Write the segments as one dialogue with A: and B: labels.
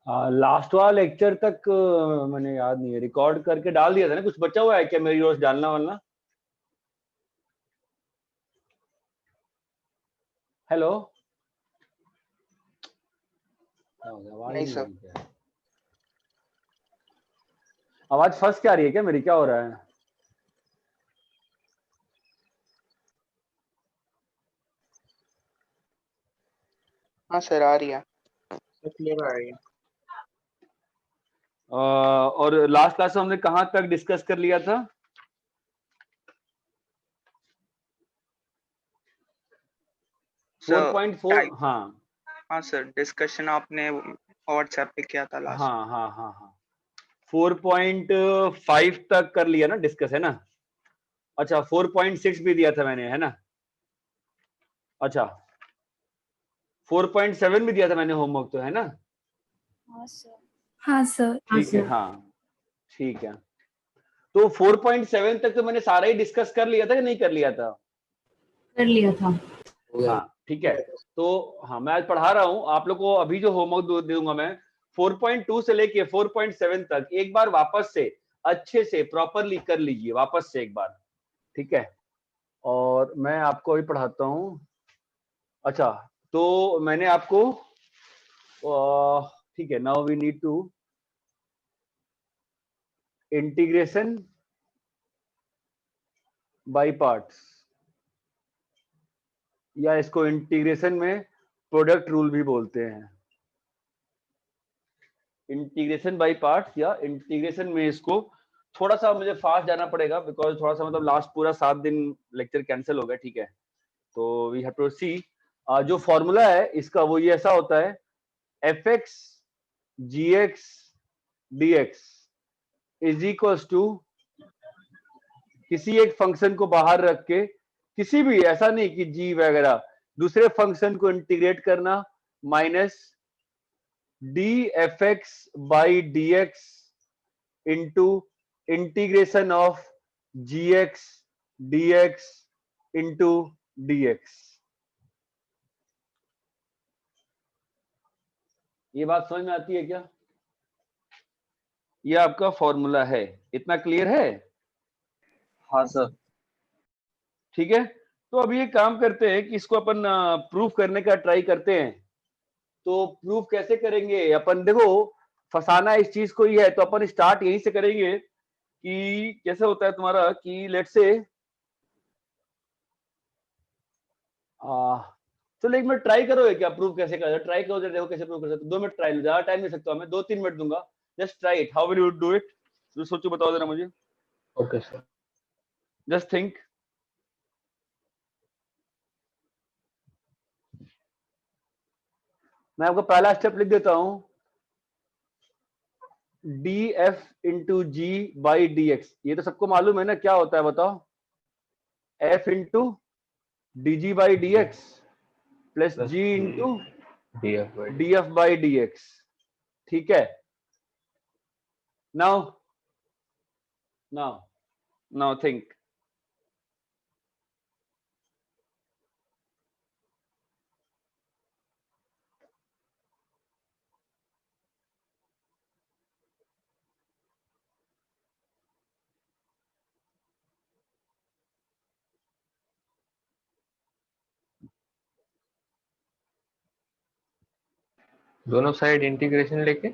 A: Last वाला lecture तक मैंने याद नहीं है, रिकॉर्ड करके डाल दिया था ना। कुछ बचा हुआ है क्या मेरी रोज डालना वालना? हेलो, आवाज
B: नहीं
A: नहीं आ
B: सर।
A: रही क्या? आवाज फंस क्या रही है क्या मेरी? क्या हो रहा है?
B: हाँ सर, आ रही है, सब क्लियर आ रही है।
A: और लास्ट क्लास में हमने कहाँ तक डिस्कस कर लिया था?
B: सर
A: 4.4। हाँ
B: हाँ सर, डिस्कशन आपने व्हाट्सएप पे किया था लास्ट।
A: हाँ हाँ हाँ हाँ, 4.5 तक कर लिया ना डिस्कस, है ना? अच्छा, 4.6 भी दिया था मैंने, है ना? अच्छा, 4.7 भी दिया था मैंने होमवर्क, तो है ना?
C: हाँ सर। हाँ सर।
A: ठीक है, हाँ ठीक है। तो 4.7 तक तो मैंने सारा ही डिस्कस कर लिया था कि नहीं कर लिया था?
C: कर लिया था।
A: हाँ ठीक है। तो हाँ, मैं आज पढ़ा रहा हूँ आप लोग को। अभी जो होमवर्क दे दूंगा मैं 4.2 से लेके 4.7 तक, एक बार वापस से अच्छे से प्रॉपरली कर लीजिए, वापस से एक बार, ठीक है? और मैं आपको अभी पढ़ाता हूँ। अच्छा, तो मैंने आपको ठीक है, now we need to integration by parts, या इसको इंटीग्रेशन में प्रोडक्ट रूल भी बोलते हैं। इंटीग्रेशन बाय पार्ट्स या इंटीग्रेशन में इसको, थोड़ा सा मुझे फास्ट जाना पड़ेगा बिकॉज थोड़ा सा मतलब लास्ट पूरा 7 दिन लेक्चर कैंसिल हो गया, ठीक है? तो वी हैव टू सी। जो फॉर्मूला है इसका वो ये ऐसा होता है, f x g x d x is equals to, किसी एक फंक्शन को बाहर रख के, किसी भी, ऐसा नहीं कि जी वगैरह, दूसरे फंक्शन को इंटीग्रेट करना, minus d f x by D x into integration of g x d x into d x. ये बात समझ में आती है क्या? ये आपका फॉर्मूला है, इतना क्लियर है?
D: हाँ सर।
A: ठीक है, तो अभी ये काम करते हैं कि इसको अपन प्रूफ करने का ट्राई करते हैं। तो प्रूफ कैसे करेंगे अपन? देखो, फसाना इस चीज को ही है, तो अपन स्टार्ट यहीं से करेंगे कि कैसे होता है तुम्हारा, कि लेट्स से चलो 1 मिनट ट्राई करोगे क्या? प्रूफ कैसे कर, ट्राई करो, देखो कैसे प्रूव कर सकते हो। 2 मिनट ट्राई लो, ज्यादा टाइम नहीं सकता मैं, 2-3 मिनट दूंगा। Just try it, how will you do it? सोचो, बताओ जरा मुझे,
D: ओके सर।
A: Just think. मैं आपको पहला स्टेप लिख देता हूं, d f into g by D x. ये तो सबको मालूम है ना, क्या होता है बताओ? F into d g by D x plus g into D f by D x, ठीक है? Now now now think.
D: दोनों साइड इंटीग्रेशन लेके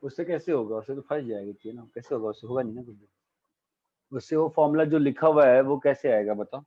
A: उससे कैसे होगा? उससे तो फंस जाएगी थी ना, कैसे होगा? उससे होगा नहीं ना कुछ भी। उससे वो फॉर्मूला जो लिखा हुआ है वो कैसे आएगा बताओ?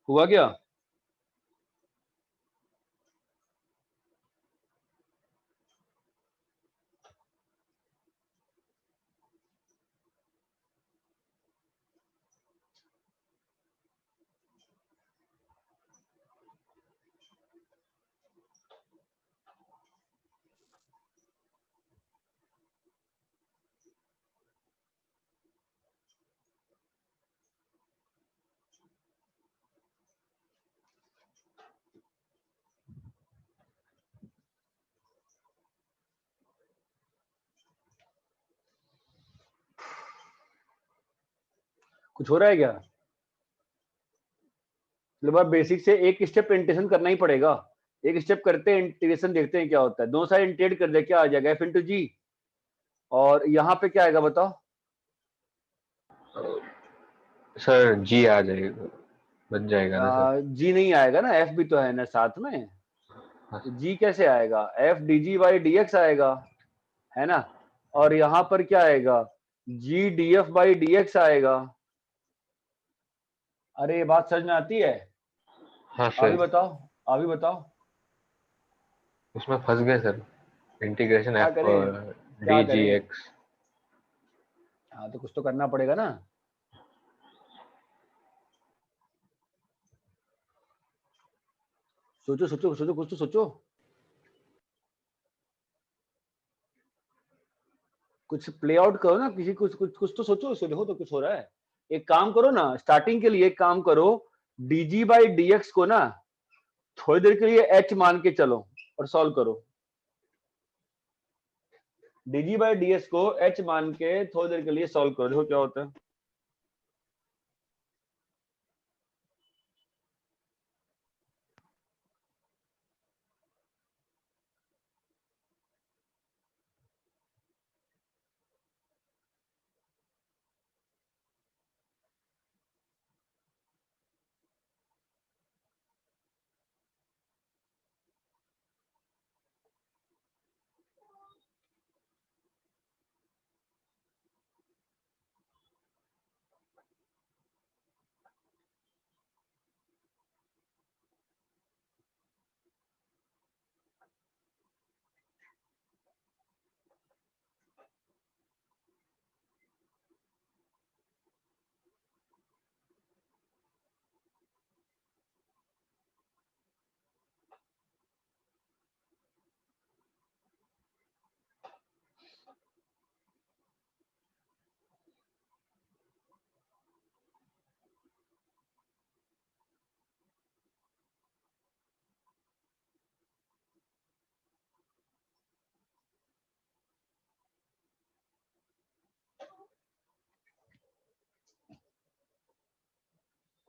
A: हुआ क्या? कुछ हो रहा है क्या? मतलब बेसिक से एक स्टेप इंटीग्रेशन करना ही पड़ेगा। एक स्टेप करते हैं इंटीग्रेशन, देखते हैं क्या होता है। दोनों साइड इंटीग्रेट कर दे, क्या आ जाएगा? एफ इंटू जी। और यहाँ पे क्या आएगा बताओ?
D: सर जी आ जाएगा, बन जाएगा ना सर?
A: जी नहीं आएगा ना, एफ भी तो है ना साथ में।
D: हाँ।
A: तो जी कैसे आएगा? F D g by D x आएगा, है ना। और यहाँ पर क्या आएगा? G D f by D x आएगा। अरे ये बात समझ में आती है?
D: हाँ
A: अभी
D: सर,
A: बताओ, अभी बताओ
D: उसमें फंस गए सर। इंटीग्रेशन
A: क्या
D: एफ
A: करें, क्या
D: डी जी
A: करें?
D: एक्स।
A: हाँ तो कुछ तो करना पड़ेगा ना। सोचो सोचो सोचो, कुछ तो सोचो, कुछ प्ले आउट करो ना, किसी कुछ कुछ कुछ तो सोचो। इसको देखो तो कुछ हो रहा है। एक काम करो ना, स्टार्टिंग के लिए एक काम करो, dg बाई dx को ना थोड़ी देर के लिए h मान के चलो और सॉल्व करो। dg बाई ds को h मान के थोड़ी देर के लिए सॉल्व करो, देखो क्या होता है।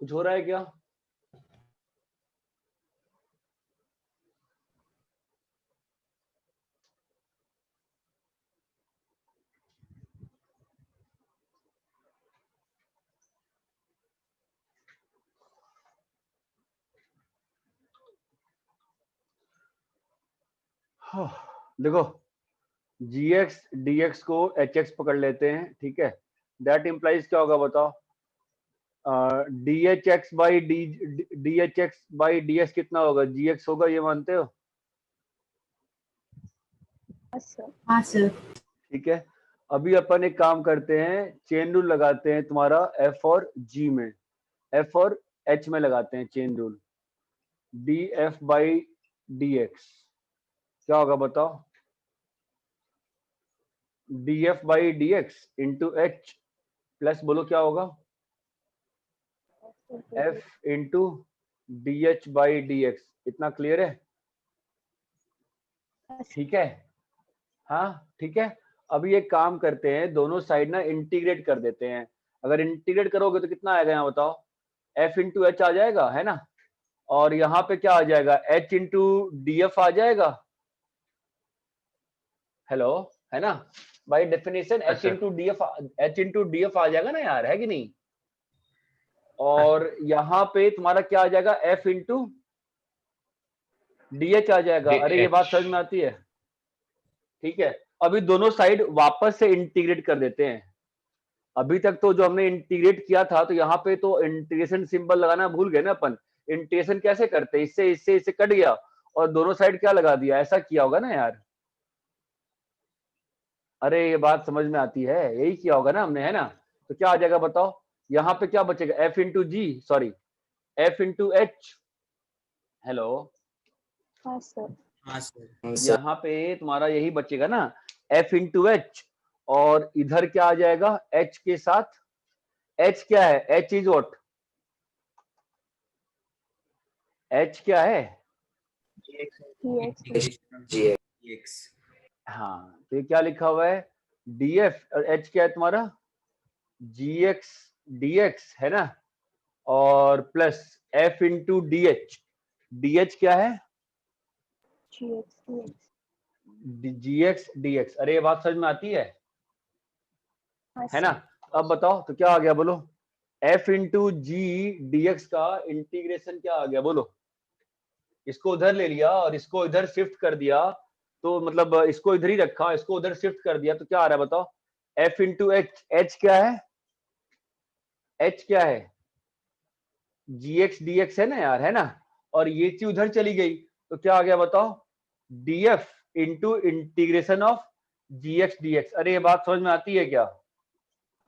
A: कुछ हो रहा है क्या? देखो, gx dx को hx पकड़ लेते हैं, ठीक है। दैट इंप्लाइज क्या होगा बताओ? dhx by dhx by ds कितना होगा? gx होगा, ये मानते हो?
C: हाँ सर।
A: ठीक है। अभी अपन एक काम करते हैं, चेन रूल लगाते हैं तुम्हारा f और g में, f और h में लगाते हैं chain rule. df by dx क्या होगा बताओ? df by dx into h plus बोलो क्या होगा? f into dh by dx। इतना क्लियर है? ठीक है, हाँ ठीक है। अभी एक काम करते हैं, दोनों साइड ना इंटीग्रेट कर देते हैं। अगर इंटीग्रेट करोगे तो कितना आएगा यहाँ बताओ? f इंटू एच आ जाएगा, है ना। और यहाँ पे क्या आ जाएगा? h इंटू डी एफ आ जाएगा। हेलो, है ना। By definition h into D F, आ जाएगा ना यार, है कि नहीं। और यहाँ पे तुम्हारा क्या आ जाएगा? f इंटू डी एच आ जाएगा। अरे ये बात समझ में आती है? ठीक है। अभी दोनों साइड वापस से इंटीग्रेट कर देते हैं। अभी तक तो जो हमने इंटीग्रेट किया था तो यहाँ पे तो इंटीग्रेशन सिंबल लगाना भूल गए ना अपन। इंटीग्रेशन कैसे करते हैं, इससे इससे इससे कट गया और दोनों साइड क्या लगा दिया, ऐसा किया होगा ना यार। अरे ये बात समझ में आती है, यही किया होगा ना हमने, है ना। तो क्या आ जाएगा बताओ, यहाँ पे क्या बचेगा, F into G, sorry F into H. Hello,
C: हाँ सर।
E: हाँ सर।
A: यहाँ पे तुम्हारा यही बचेगा ना, एफ इंटू एच, और इधर क्या आ जाएगा एच के साथ, एच क्या है, एच इज व्हाट, एच क्या है,
C: Yes.
A: हाँ तो ये क्या लिखा हुआ है, df, और h क्या है तुम्हारा, gx dx है ना, और plus f into dh, dh क्या है,
C: GX.
A: gx dx। अरे ये बात समझ में आती
C: हाँ
A: है ना।
C: सर।
A: अब बताओ तो क्या आ गया बोलो, f इंटू जी dx का इंटीग्रेशन क्या आ गया बोलो। इसको उधर ले लिया और इसको इधर शिफ्ट कर दिया, तो मतलब इसको इधर ही रखा, इसको उधर शिफ्ट कर दिया, तो क्या आ रहा है बताओ, f इंटू एच, एच क्या है, h क्या है, gx dx है ना यार, है ना, और ये चीज उधर चली गई, तो क्या आ गया बताओ, df into integration of gx dx। अरे ये बात समझ में आती है क्या,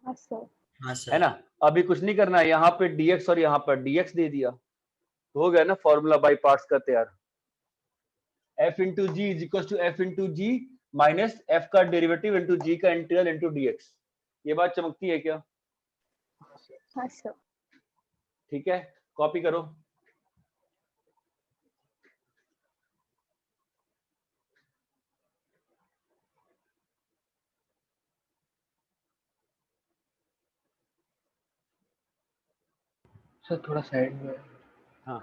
C: हाँ सर।
E: हाँ
A: है
E: सर।
A: ना। अभी कुछ नहीं करना है, यहाँ पे dx और यहाँ पर dx दे दिया, तो हो गया ना फॉर्मूला बाई पार्ट्स का तैयार। f into g is equal to f into g minus f का डेरिवेटिव इंटू जी का इंटीग्रल इंटू dx। ये बात चमकती है क्या,
C: हाँ सर।
A: ठीक है, कॉपी करो।
D: सर थोड़ा साइड में।
A: हाँ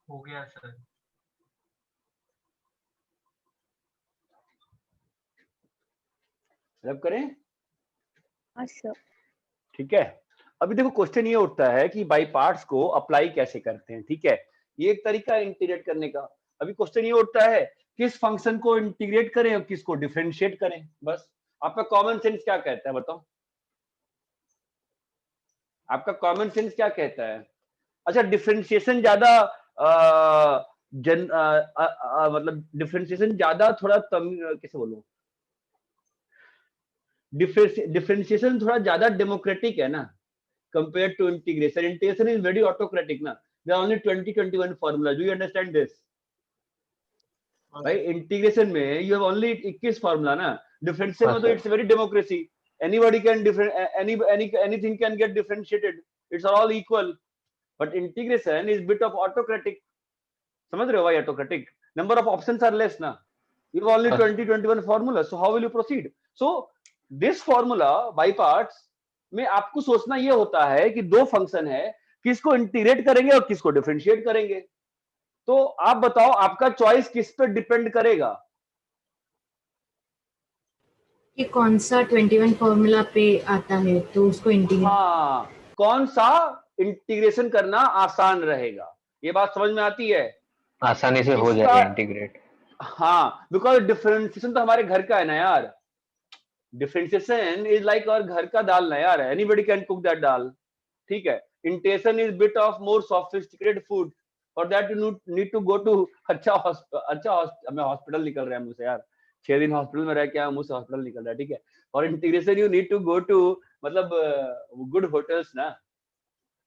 E: हो गया सर।
A: रब करें,
C: हाँ सर।
A: ठीक है। अभी देखो क्वेश्चन ये उठता है कि बाई पार्ट्स को अप्लाई कैसे करते हैं, ठीक है। ये एक तरीका है इंटीग्रेट करने का। अभी क्वेश्चन ये उठता है किस फंक्शन को इंटीग्रेट करें और किसको डिफरेंशिएट करें। बस आपका कॉमन सेंस क्या कहता है बताओ, आपका कॉमन सेंस क्या कहता है? अच्छा, डिफरेंशिएशन ज्यादा मतलब डिफरेंशिएशन ज्यादा थोड़ा कैसे बोलूं, डिफरेंशिएशन थोड़ा ज्यादा डेमोक्रेटिक है ना compare to integration. Integration is very autocratic ना, there are only 20-21 formula, do you understand this? भाई इंटीग्रेशन में यू हैव ओनली 21 फॉर्मूला ना, डिफरेंशिएशन में तो it's very democracy, anybody can anything can get differentiated, it's all equal, but integration is bit of autocratic. समझ रहे हो भाई? autocratic, number of options are less ना, you have only 20-21 formula, so how will you proceed? So this formula by parts में आपको सोचना ये होता है कि दो फंक्शन है, किसको इंटीग्रेट करेंगे और किसको डिफरेंशिएट करेंगे। तो आप बताओ आपका चॉइस किस पे डिपेंड करेगा?
F: कि कौन सा 21 फॉर्मूला पे आता है तो उसको इंटीग्रेट,
A: हाँ, कौन सा इंटीग्रेशन करना आसान रहेगा, ये बात समझ में आती है?
D: आसानी से हो
A: इसका
D: जाएगा इंटीग्रेट।
A: हाँ, बिकॉज डिफरेंशिएशन तो हमारे घर का है ना यार, डिफरेंशिएशन इज लाइक और घर का दाल ना यार, anybody can cook that dal, ठीक है। Integration is bit of more sophisticated food, for that you need to go to हमें हॉस्पिटल निकल रहा है मुझसे यार, 6 दिन हॉस्पिटल में रह के आया, मुझसे हॉस्पिटल निकल रहा है, ठीक है। और integration you need to go to मतलब गुड होटल्स ना,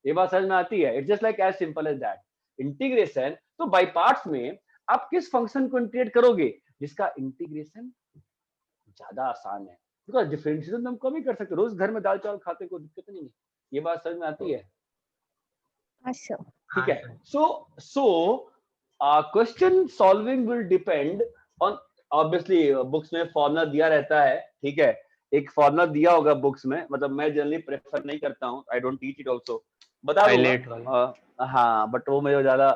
A: ये बात समझ में आती है? It's just like as simple as that. Integration तो बाय पार्ट्स में आप किस फंक्शन को इंटीग्रेट करोगे जिसका इंटीग्रेशन ज्यादा आसान है, बिकॉज डिफरेंशिएशन तो हम कभी कर सकते, रोज घर में दाल चावल खाते कोई दिक्कत नहीं है, ये बात समझ में आती है?
C: हाँ सर।
A: ठीक है। So question solving will depend on, obviously books में फॉर्मूला दिया रहता है, ठीक है। एक फॉर्मूला दिया होगा बुक्स में, मतलब मैं जनरली प्रेफर नहीं करता हूँ, I don't teach it also, बता दूंगा हाँ, बट वो मुझे ज्यादा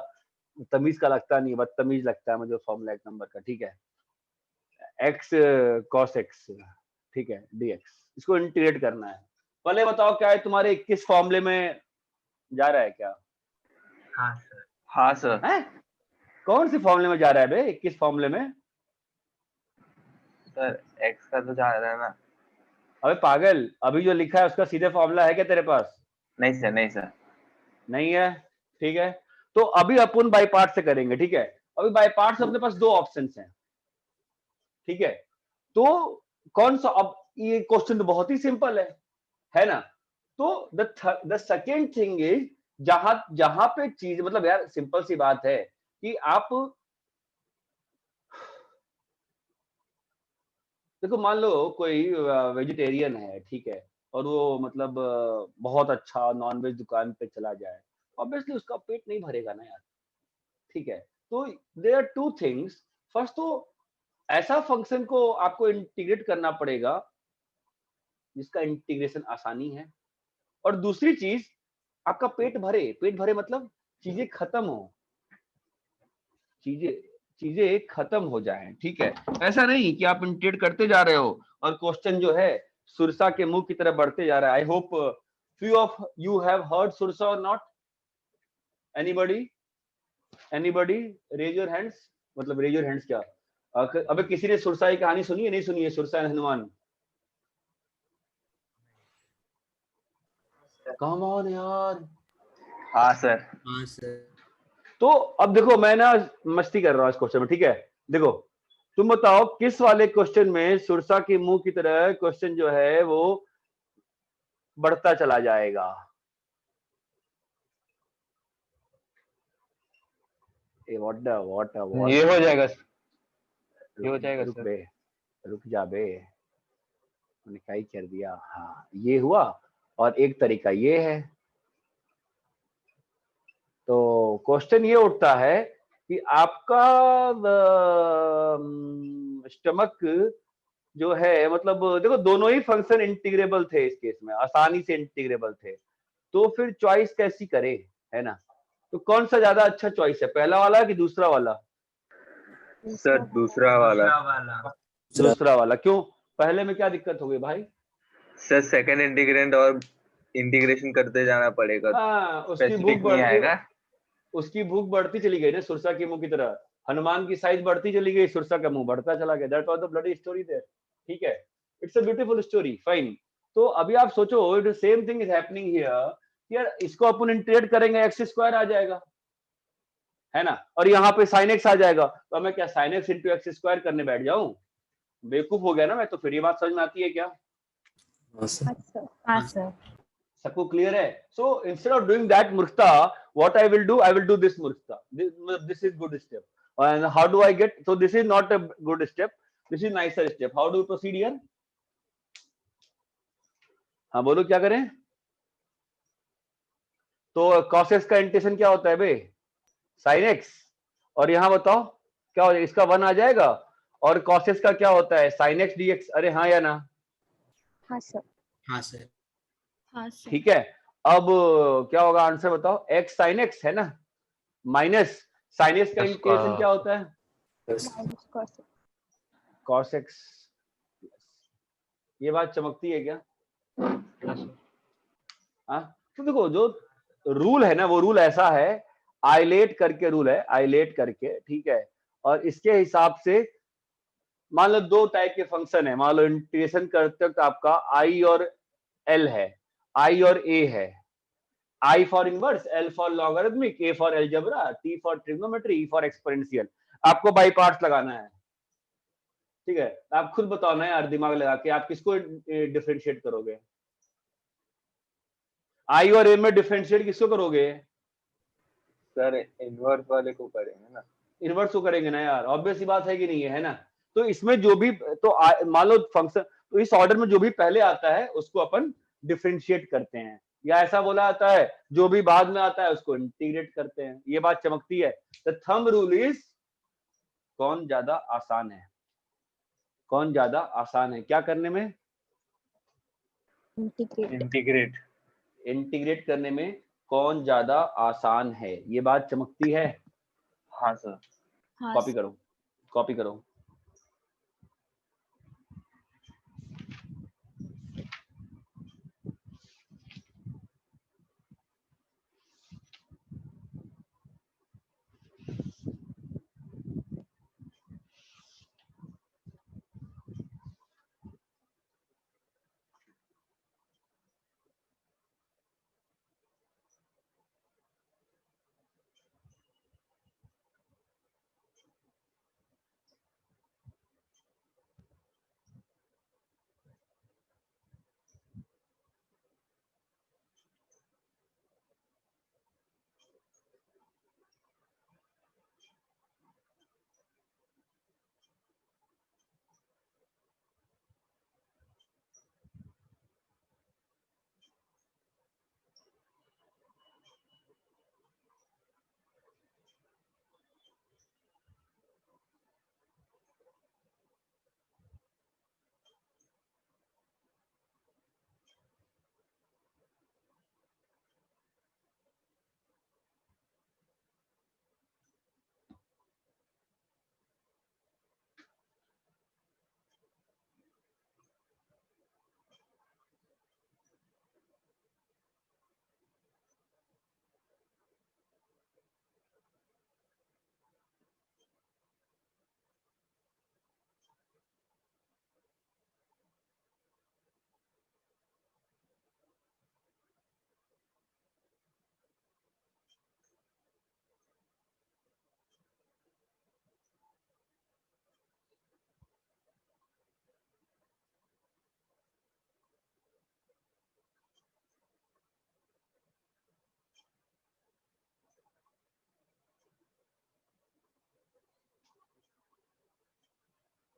A: तमीज का लगता नहीं, बदतमीज लगता है मुझे फॉर्मूला एक नंबर का, ठीक है। x cos x, ठीक है, dx, इसको इंटीग्रेट करना है। पहले बताओ क्या है तुम्हारे 21 फॉर्मूले में जा रहा है क्या?
E: हाँ सर।
B: हाँ सर।
A: है कौन सी फॉर्मूले में जा रहा है बे 21 फॉर्मूले में?
B: सर x का तो जा रहा है ना।
A: अबे पागल, अभी जो लिखा है उसका सीधे फॉर्मूला है क्या तेरे पास?
B: नहीं सर, नहीं सर।
A: नहीं है, ठीक है। तो अभी अपन बाय पार्ट से करेंगे, ठीक है। अभी बाय पार्ट से अपने पास दो ऑप्शंस हैं, ठीक है। तो कौन सा, अब ये क्वेश्चन तो बहुत ही सिंपल है ना। तो द सेकेंड थिंग इज, जहां पे चीज मतलब यार सिंपल सी बात है कि आप देखो, मान लो कोई वेजिटेरियन है, ठीक है, और वो मतलब बहुत अच्छा नॉनवेज दुकान पे चला जाए, ऑब्वियसली उसका पेट नहीं भरेगा ना यार, ठीक है। तो there are two things, first तो ऐसा फंक्शन को आपको इंटीग्रेट करना पड़ेगा जिसका इंटीग्रेशन आसानी है, और दूसरी चीज आपका पेट भरे मतलब चीजें खत्म हो, चीजें खत्म हो जाएं, ठीक है। ऐसा नहीं कि आप इंटीग्रेट करते जा रहे हो और क्वेश्चन जो है सुरसा के मुंह की तरफ बढ़ते जा रहा है। I hope few of you have heard sursa or not, anybody raise your hands, मतलब raise your hands क्या, अबे किसी ने सुरसा की कहानी सुनी है? नहीं सुनी है Surasa and Hanuman? Come on यार।
B: हाँ सर।
C: हाँ सर।
A: तो अब देखो, मैं ना मस्ती कर रहा हूँ इस क्वेश्चन में, ठीक है। देखो तुम बताओ किस वाले क्वेश्चन में सुरसा के मुंह की तरह क्वेश्चन जो है वो बढ़ता चला जाएगा? ये what
D: ये हो जाएगा, ये हो जाएगा
A: रुक
D: सर।
A: बे, रुक जा बे, मैंने क्या ही कर दिया। हाँ ये हुआ, और एक तरीका ये है। तो क्वेश्चन ये उठता है कि आपका स्टमक जो है, मतलब देखो दोनों ही फंक्शन इंटीग्रेबल थे इस केस में, आसानी से इंटीग्रेबल थे, तो फिर चॉइस कैसी करे, है ना। तो कौन सा ज्यादा अच्छा चॉइस है, पहला वाला कि दूसरा वाला?
G: सर दूसरा वाला।
E: दूसरा वाला।
A: दूसरा वाला क्यों? पहले में क्या दिक्कत हो गई भाई?
G: सर सेकंड इंटीग्रेंट और इंटीग्रेशन करते जाना पड़ेगा,
A: हाँ, उसकी भूख
G: स्पेसिफिक नहीं
A: बढ़ती,
G: आएगा।
A: उसकी भूख बढ़ती चली गई ना सुरसा के मुंह की तरह। हनुमान की साइज बढ़ती चली गई, सुरसा का मुंह बढ़ता चला गया। That was the bloody story there. ठीक है, it's a beautiful story, fine. तो अभी आप सोचो, it same thing is happening here. यार इसको अपन इंटीग्रेट करेंगे, एक्स स्क्वायर आ जाएगा, है ना, और यहाँ पे साइन एक्स आ जाएगा। तो मैं क्या sine x into x square करने बैठ जाऊं? बेवकूफ हो गया ना मैं तो। फिर ये बात समझ में आती है क्या?
C: अच्छा।
F: हाँ सर।
A: सबको क्लियर है? So instead of doing that मूर्खता, what I will do this मूर्खता। This is good step. And how do I get, so this is not a good step, this is nicer step. How do proceed here? हाँ बोलो क्या करें? तो cos x का integration क्या होता है बे? sin x। और यहां बताओ क्या हो जाएगा? इसका 1 आ जाएगा। और cos x का क्या होता है? sin x dx। अरे हाँ या ना?
C: हाँ सर।
E: हाँ सर।
C: हाँ सर।
A: ठीक है, अब क्या होगा आंसर बताओ? x sin x है ना, माइनस sin x का इंटीग्रेशन क्या होता है?
C: Minus cos x।
A: cos x। ये बात चमकती है क्या? हाँ, तो देखो जो रूल है ना, वो रूल ऐसा है, आइलेट करके रूल है, आइलेट करके, ठीक है। और इसके हिसाब से मान लो दो टाइप के फंक्शन है, मान लो इंटीग्रेशन करते वक्त आपका आई और एल है, आई और ए है। I for inverse, L for logarithmic, A for algebra, T for trigonometry, E for exponential. आपको बाई पार्ट्स लगाना है, ठीक है। आप खुद बताओ ना यार, दिमाग लगा के आप किसको डिफरेंशिएट करोगे? आई और ए में डिफरेंशिएट किसको करोगे?
G: सर इनवर्स वाले को करेंगे ना।
A: इनवर्स को करेंगे ना यार, ऑब्वियस सी बात है कि नहीं है ना। तो इसमें जो भी, तो मान लो फंक्शन, तो इस ऑर्डर में जो भी पहले आता है उसको अपन डिफरेंशिएट करते हैं, या ऐसा बोला जाता है जो भी बाद में आता है उसको इंटीग्रेट करते हैं। ये बात चमकती है। द थंब रूल इज, कौन ज्यादा आसान है, कौन ज्यादा आसान है क्या करने में?
C: इंटीग्रेट।
G: इंटीग्रेट।
A: इंटीग्रेट करने में कौन ज्यादा आसान है, ये बात चमकती है।
G: हाँ सर।
C: हाँ
A: कॉपी
C: सर।
A: करो, कॉपी करो।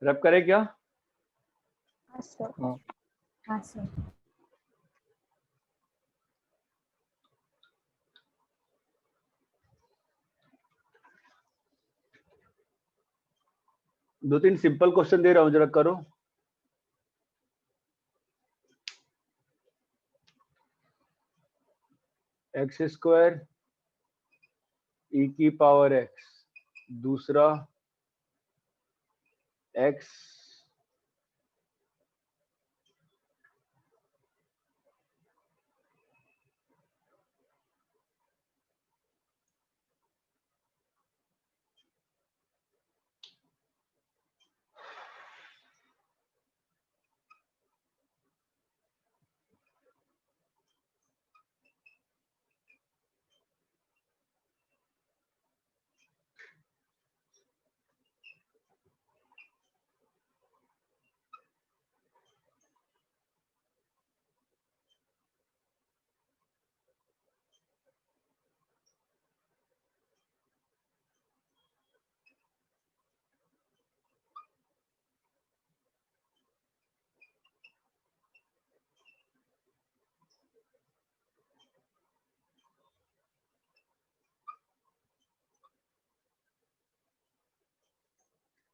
A: रब करे क्या?
C: हाँ सर।
F: हाँ सर।
A: दो तीन सिंपल क्वेश्चन दे रहा हूं, जरा करो। एक्स स्क्वायर e की पावर x, दूसरा x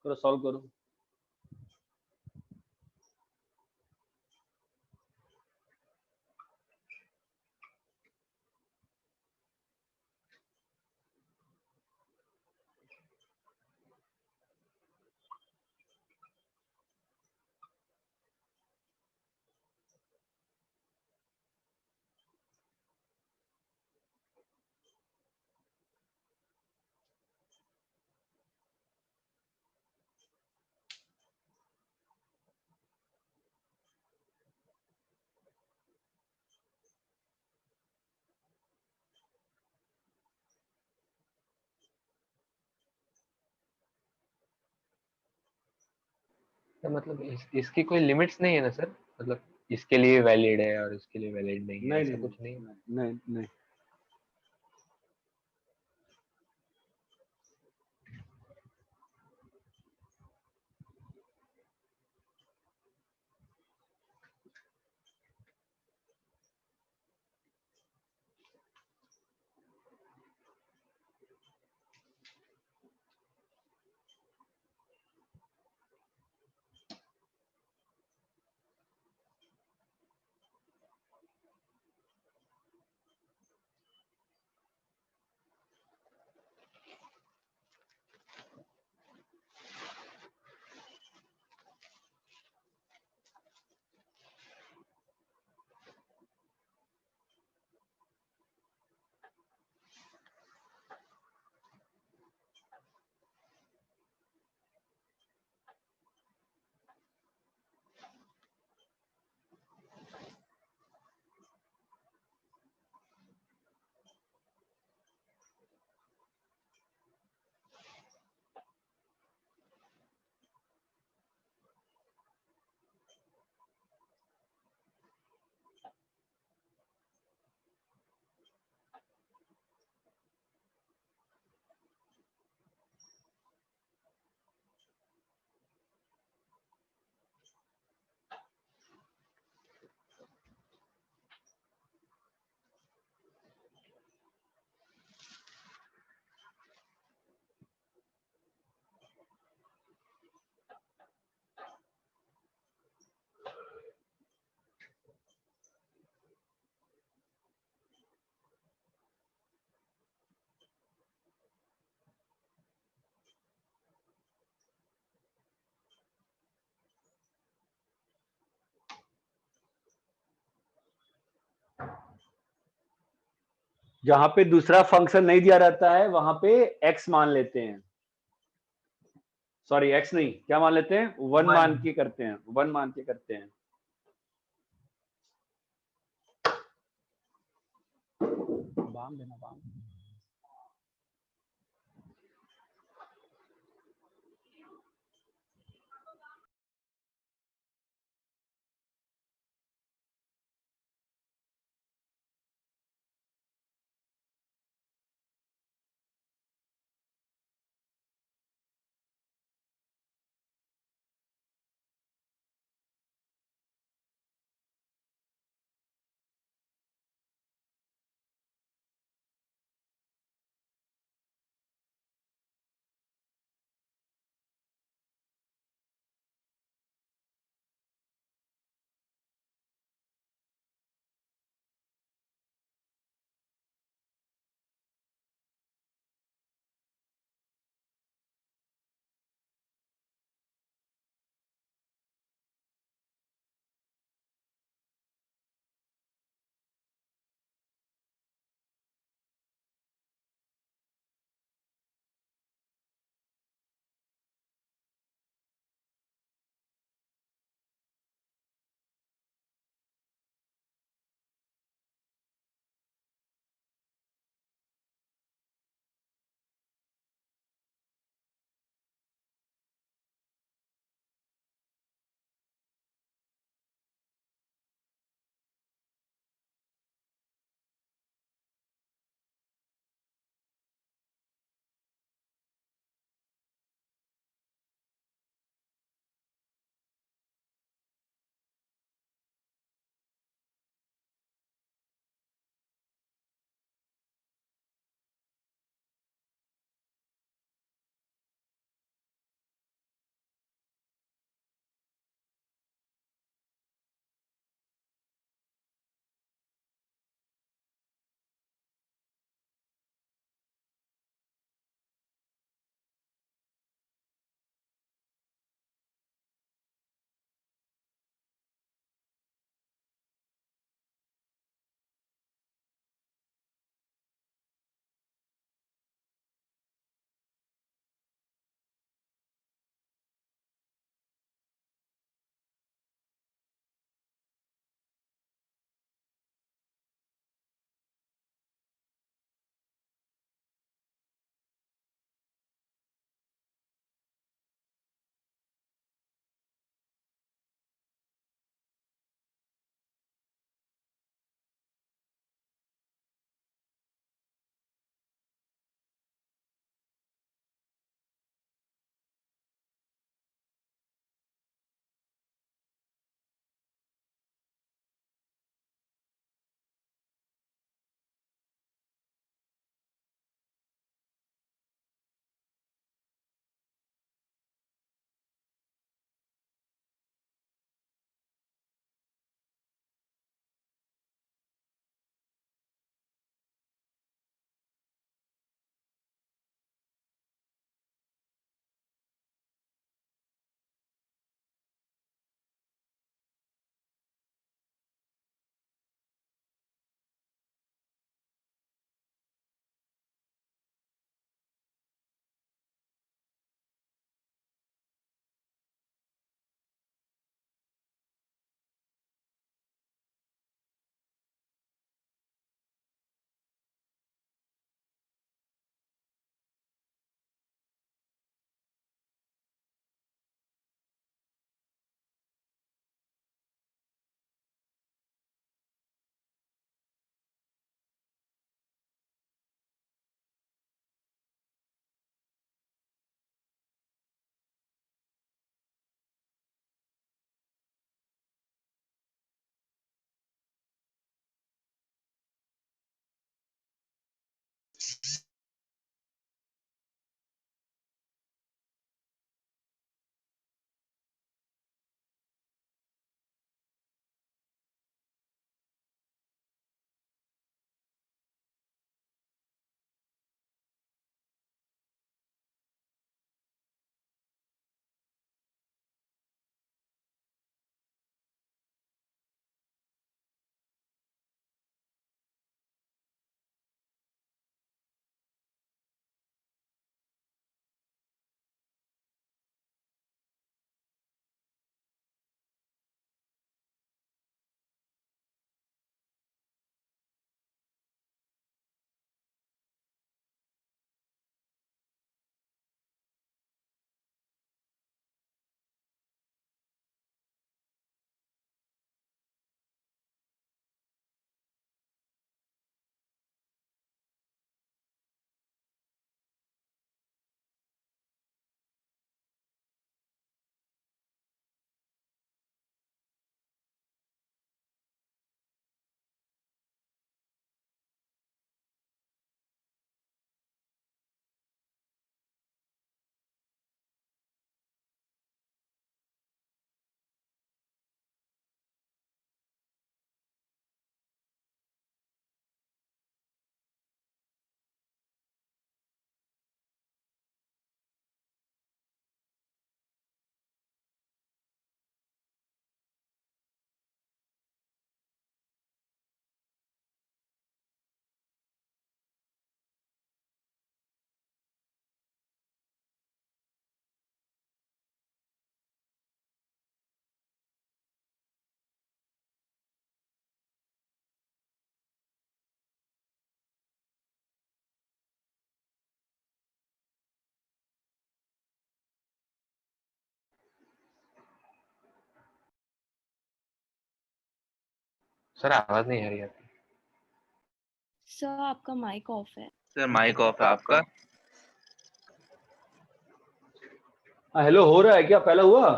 A: करो, सॉल्व करो।
D: तो मतलब इसकी कोई लिमिट्स नहीं है ना सर? मतलब इसके लिए वैलिड है और इसके लिए वैलिड नहीं है,
A: नहीं
D: ऐसा
A: नहीं
D: कुछ नहीं है?
A: नहीं नहीं। जहां पे दूसरा फंक्शन नहीं दिया रहता है वहां पे x मान लेते हैं, सॉरी x नहीं, क्या मान लेते हैं, 1 मान के करते हैं, 1 मान के करते हैं। बाम देना, बाम।
D: सर आवाज नहीं आ रही आपकी।
C: सर आपका माइक ऑफ है।
G: सर माइक ऑफ है आपका।
A: हेलो हो रहा है क्या? पहला हुआ,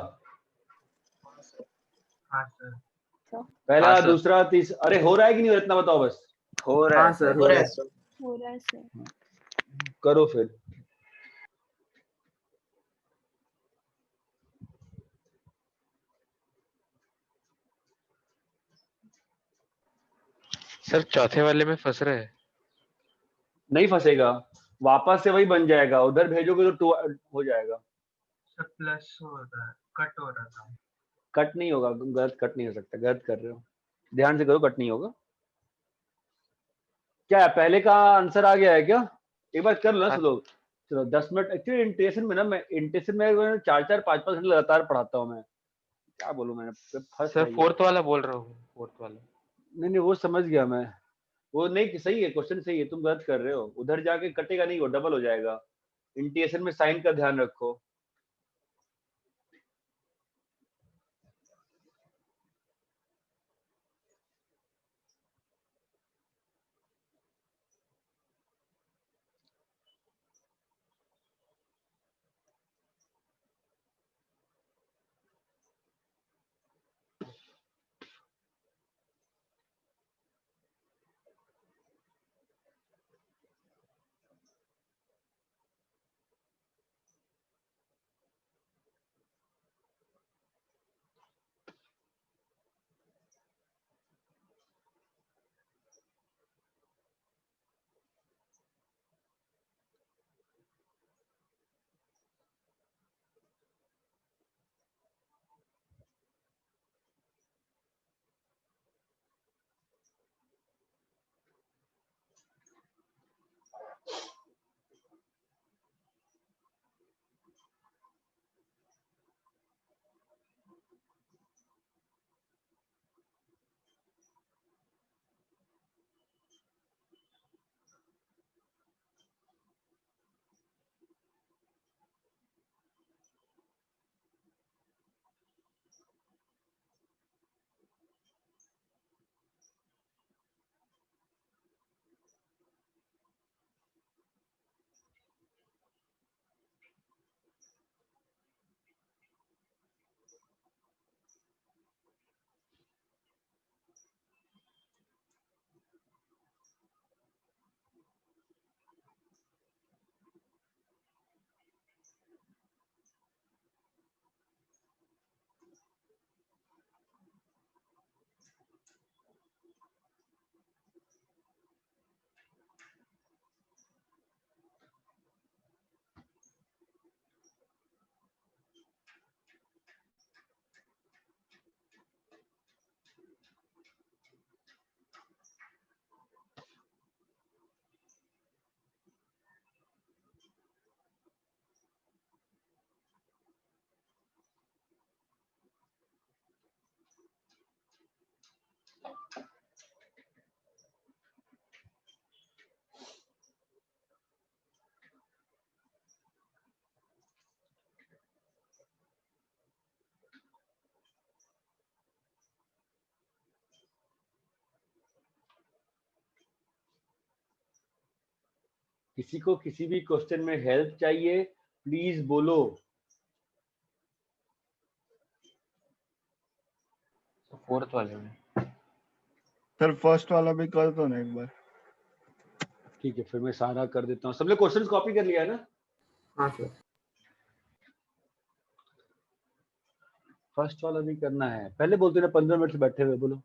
E: हाँ सर।
A: पहला
G: हाँ, सर।
A: दूसरा तीसरा, अरे हो रहा है कि नहीं हो रहा, इतना बताओ बस।
G: हो रहा है सर।
B: हो रहा है सर।
C: हो रहा है सर।
A: करो फिर।
D: सर चौथे वाले में फंस रहे हैं।
A: नहीं फंसेगा, वापस से वही बन जाएगा, उधर भेजोगे तो 2 हो जाएगा।
E: सर प्लस हो रहा है, कट हो रहा था।
A: कट नहीं होगा, गलत कट नहीं हो सकता, गलत कर रहे हो, ध्यान से करो, कट नहीं होगा। क्या है, पहले का आंसर आ गया है क्या? एक बार कर लो ना
D: हाँ।
A: सब लोग। चलो 10 मिनट, एक्चुअली इंटेंशन में ना, मैं इंटेंशन में 4-4 5-5 घंटे लगातार पढ़ाता हूँ मैं, क्या बोलूँ, मैंने फर्स्ट
D: सर
A: है ये।
D: फोर्थ वाला बोल रहा हूँ, फोर्थ वाला।
A: नहीं नहीं वो समझ गया मैं, वो नहीं सही है, क्वेश्चन सही है, तुम गलत कर रहे हो, उधर जाके कटेगा नहीं, वो डबल हो जाएगा। इंटेंशन में साइन का ध्यान रखो। किसी को किसी भी क्वेश्चन में हेल्प चाहिए प्लीज बोलो।
D: फोर्थ वाले में
H: सर फर्स्ट वाला भी कर दो ना एक बार।
A: ठीक है, फिर मैं सारा कर देता हूँ। सबने क्वेश्चंस कॉपी कर लिया है ना?
I: हाँ सर।
A: फर्स्ट वाला भी करना है। पहले बोलते ना 15 मिनट से बैठे हुए, बोलो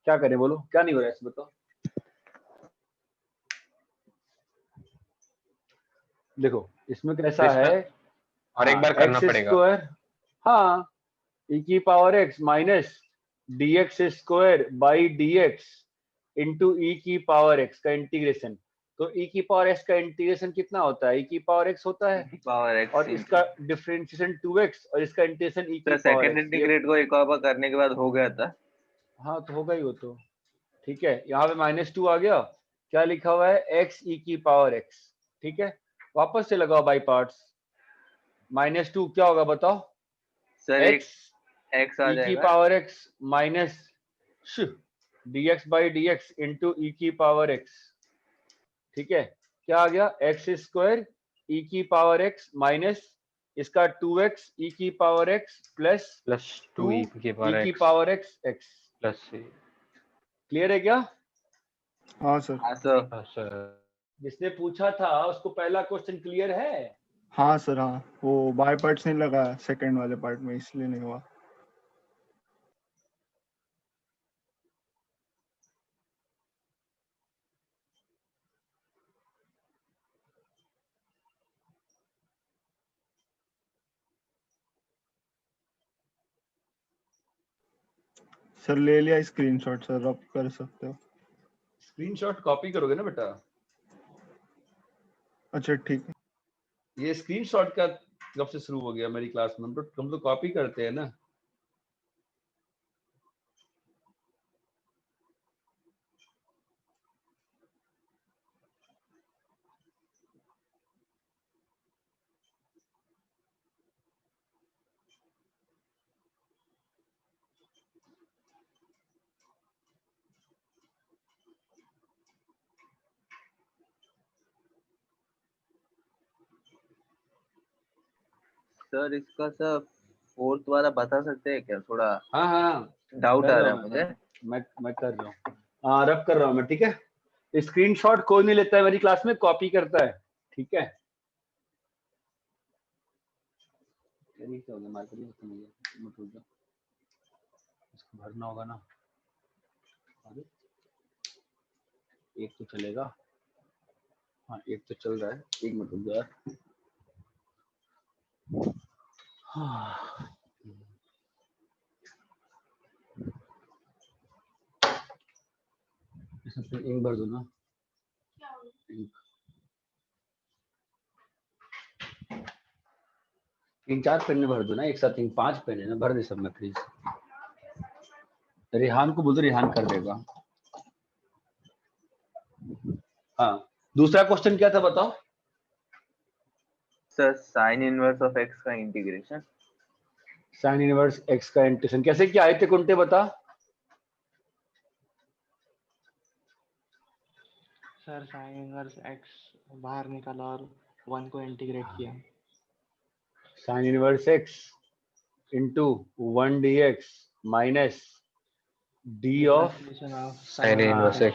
A: क्या करें, बोलो क्या नहीं हो रहा है, बताओ। देखो इसमें कैसा है,
D: और एक बार करना
A: एक्स
D: पड़ेगा।
A: स्क्वायर, हाँ e की power x minus dx square by dx into e की पावर x का इंटीग्रेशन। तो e की पावर x का इंटीग्रेशन कितना होता है? e की पावर x होता है
G: पावर x
A: और इसका डिफरेंशिएशन 2x और इसका इंटीग्रेशन e की
G: तो
A: पावर
G: सेकंड
A: x।
G: इंटीग्रेट को एक और बार करने के बाद हो गया था।
A: हाँ तो होगा ही वो तो। ठीक है, यहाँ पे -2 आ गया, क्या लिखा हुआ है x e की पावर x। ठीक है, वापस से लगाओ बाई पार्ट्स। -2 क्या होगा बताओ?
G: सर एक x आ
A: e की
G: जाएगा
A: power x minus dx by dx into e की पावर x। ठीक है, क्या आ गया? x स्क्वायर e की पावर x माइनस इसका 2x e की power x plus
D: plus
A: 2
D: 2 e की पावर
A: e की
D: x
A: power x x।
D: Plus
A: clear है क्या?
H: हाँ सर।
G: हाँ सर।
D: सर
A: जिसने पूछा था उसको पहला क्वेश्चन क्लियर है?
H: हाँ सर हाँ, वो बाय पार्ट्स नहीं लगा सेकंड वाले पार्ट में, इसलिए नहीं हुआ। सर ले लिया स्क्रीनशॉट सर, अब कर सकते हो।
A: स्क्रीनशॉट कॉपी करोगे ना बेटा?
H: अच्छा ठीक है।
A: ये स्क्रीनशॉट का कब से शुरू हो गया मेरी क्लास में? हम तो कॉपी करते हैं ना।
G: सर इसका सर फोर्थ वाला बता सकते हैं क्या? थोड़ा
A: हाँ हाँ
G: डाउट
A: कर
G: आ
A: रहा
G: रहा
A: हूँ
G: है मुझे।
A: मैं कर रहा हूँ। हाँ रब कर रहा हूँ मैं। ठीक है, स्क्रीनशॉट कोई नहीं लेता है मेरी क्लास में, कॉपी करता है। ठीक है, क्या हो गया? मार्केटिंग खत्म हो गया, मत रुक जाओ, इसको भरना होगा ना। अरे एक तो चलेगा, हाँ एक तो चल रहा है, एक मिनट रुक जाओ यार। हाँ इसमें फिर एक भर दो ना। तीन चार पेन में भर दो ना एक साथ, 5 पेन है ना, भर दे सब में प्लीज। रेहान को बोल दो, रेहान कर देगा। हाँ दूसरा क्वेश्चन क्या था बताओ?
G: Sir sine inverse of x का इंटीग्रेशन।
A: साइन इनवर्स x का इंटीग्रेशन कैसे क्या आए थे कुंटे, बता।
I: सर साइन इनवर्स x बाहर निकाला और 1 को इंटीग्रेट किया।
A: Sine inverse x into 1 dx minus d of
D: sine inverse x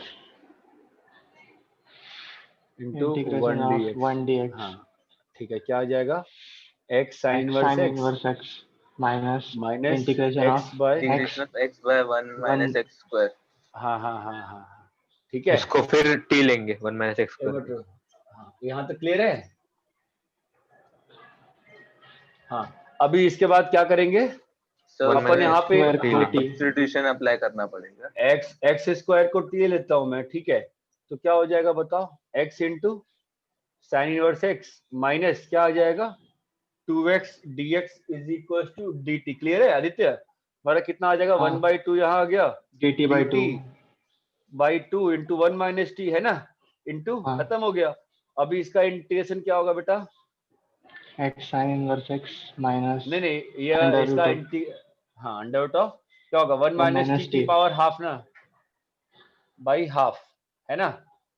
A: into 1
I: integration of 1 dx।
A: हाँ ठीक है, क्या आ जाएगा? x sine
I: sin
A: inverse
I: inverse x minus
A: minus
I: integration
A: x
I: of
A: by
G: integration of x by 1 minus x square।
A: हाँ हाँ हाँ हाँ ठीक है।
D: उसको फिर t लेंगे 1 - x स्क्वायर।
A: हाँ यहाँ तक क्लियर है? हाँ अभी इसके बाद क्या करेंगे?
G: सर
A: अपन यहाँ पे
G: सब्स्टिट्यूशन अप्लाई करना पड़ेगा।
A: एक्स स्क्वायर को टी लेता हूँ मैं। ठीक है, तो क्या हो जाएगा बताओ? x into sine inverse x minus क्या आ जाएगा? 2x dx is equal to dt। Clear है आदित्य? हमारा कितना आ जाएगा,
I: हाँ।
A: 1/2 यहाँ आ गया,
I: dt by 2
A: 2 into 1 minus T, है ना, इंटू,
I: हाँ।
A: खत्म हो गया। अभी इसका इंटीग्रेशन क्या होगा बेटा?
I: x sin inverse x minus
A: नहीं ये
I: under
A: इसका
I: root of
A: हाँ, अंडर रूट ऑफ क्या होगा, 1
I: 1
A: माइनस टी
I: minus
A: की
I: t
A: पावर हाफ ना, बाई हाफ, है ना,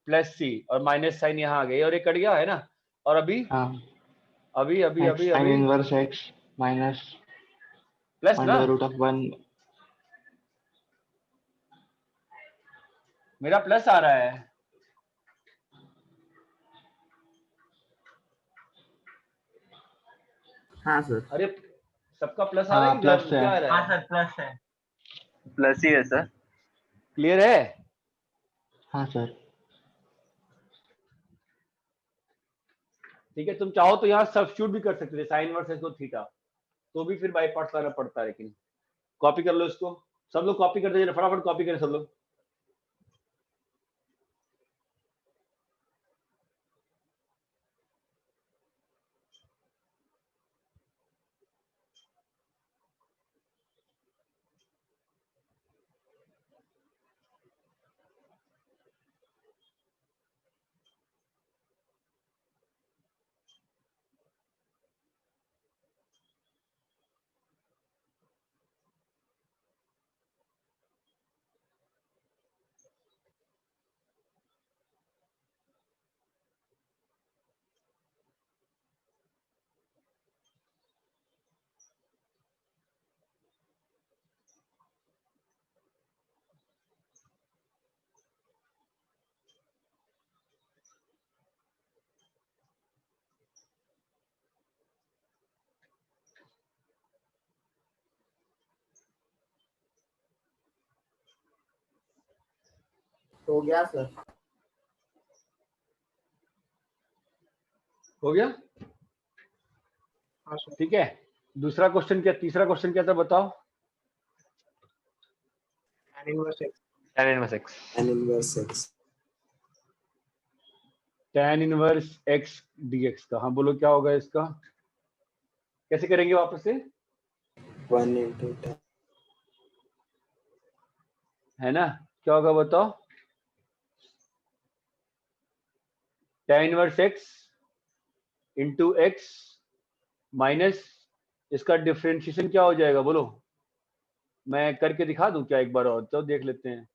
A: प्लस सी, और माइनस साइन यहाँ आ गया और ये कट गया, है ना। और अभी
I: हाँ
A: अभी अभी
I: x
A: अभी
I: sin
A: अभी
I: inverse x minus
A: प्लस ना,
I: under root of 1
A: मेरा प्लस आ रहा है।
J: हाँ सर।
A: अरे सबका प्लस आ रहा है
I: हाँ
A: कि
I: प्लस है।
A: क्या आ रहा
E: हाँ
A: है?
E: सर प्लस है।
G: प्लस ही है सर।
A: क्लियर है?
I: हाँ सर।
A: ठीक है, तुम चाहो तो यहाँ सब्स्टिट्यूट भी कर सकते थे, साइन वर्सेस को थीटा, तो भी फिर बाई पार्ट्स लाना पड़ता है, लेकिन कॉपी कर लो इसको, सब लोग कॉपी करते हैं, फटाफट कॉपी करें सब लोग।
J: हो गया सर।
A: हो गया?
I: हाँ सर।
A: ठीक है, दूसरा क्वेश्चन क्या, तीसरा क्वेश्चन क्या था बताओ?
I: tan inverse x
D: tan inverse x
J: tan inverse x
A: tan इनवर्स x dx का, हाँ बोलो क्या होगा इसका, कैसे करेंगे वापस से,
J: 1 into tan
A: है ना, क्या होगा बताओ? tan इनवर्स x इंटू एक्स माइनस इसका डिफरेंशिएशन क्या हो जाएगा बोलो, मैं करके दिखा दूं क्या एक बार और, तो देख लेते हैं,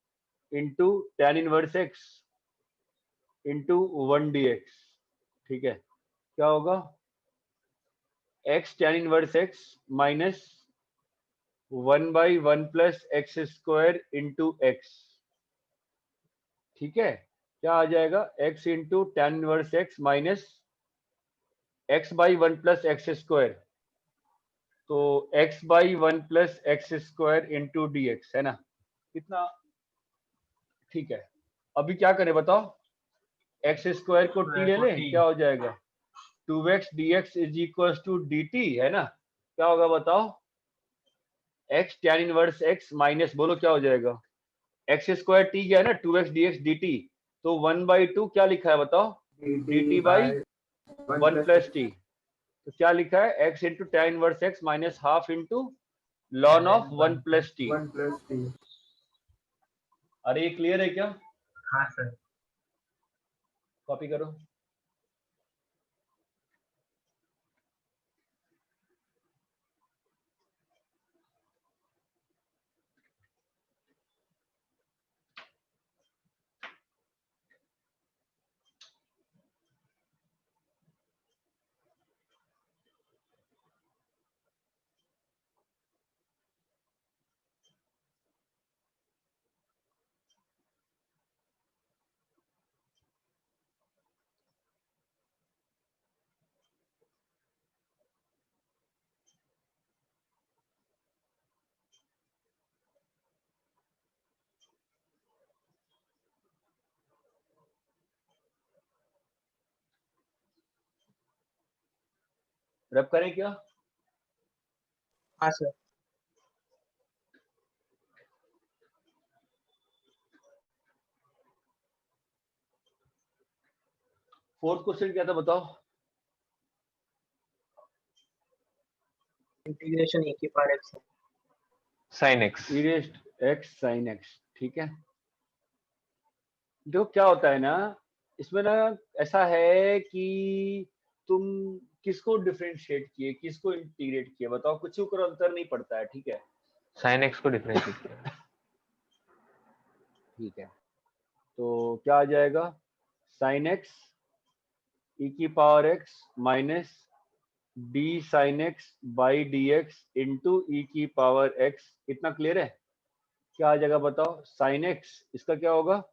A: इंटू tan इनवर्स x इंटू 1 dx, ठीक है, क्या होगा, x tan इनवर्स x minus 1/1 plus x square into x, ठीक है, क्या आ जाएगा, x इंटू tan इनवर्स x minus x/1 plus x square, तो x/1 plus x square into d x, है ना, कितना, ठीक है। अभी क्या करें बताओ, एक्स स्क्वायर को टी ले लें, क्या हो जाएगा, 2x dx is equal to dt, है ना, क्या होगा बताओ, x tan इनवर्स x माइनस, बोलो क्या हो जाएगा, एक्स स्क्वायर टी गया ना, 2x dx dt, तो 1/2 क्या लिखा है बताओ, dt बाई 1 प्लस टी, तो क्या लिखा है, x इंटू tan इनवर्स x minus half into lawn of 1 plus T.
J: 1 plus t।
A: अरे ये क्लियर है क्या?
E: हाँ सर।
A: कॉपी करो। रब करें क्या?
I: हाँ सर।
A: फोर्थ क्वेश्चन क्या था बताओ?
I: इंटीग्रेशन e की पावर x
D: साइन एक्स।
A: ई रेस्ट एक्स साइन एक्स, ठीक है। देखो क्या होता है ना, इसमें ना ऐसा है कि तुम किसको डिफरेंशिएट किए, किसको इंटीग्रेट किए, बताओ, कुछ ऊपर अंतर नहीं पड़ता है, ठीक है।
D: साइन एक्स को डिफरेंशिएट किया।
A: ठीक है, तो क्या आ जाएगा, साइन एक्स ई की power X minus D sine X by D x into E की पावर एक्स। इतना क्लियर है? क्या आ जाएगा बताओ, साइन एक्स इसका क्या होगा,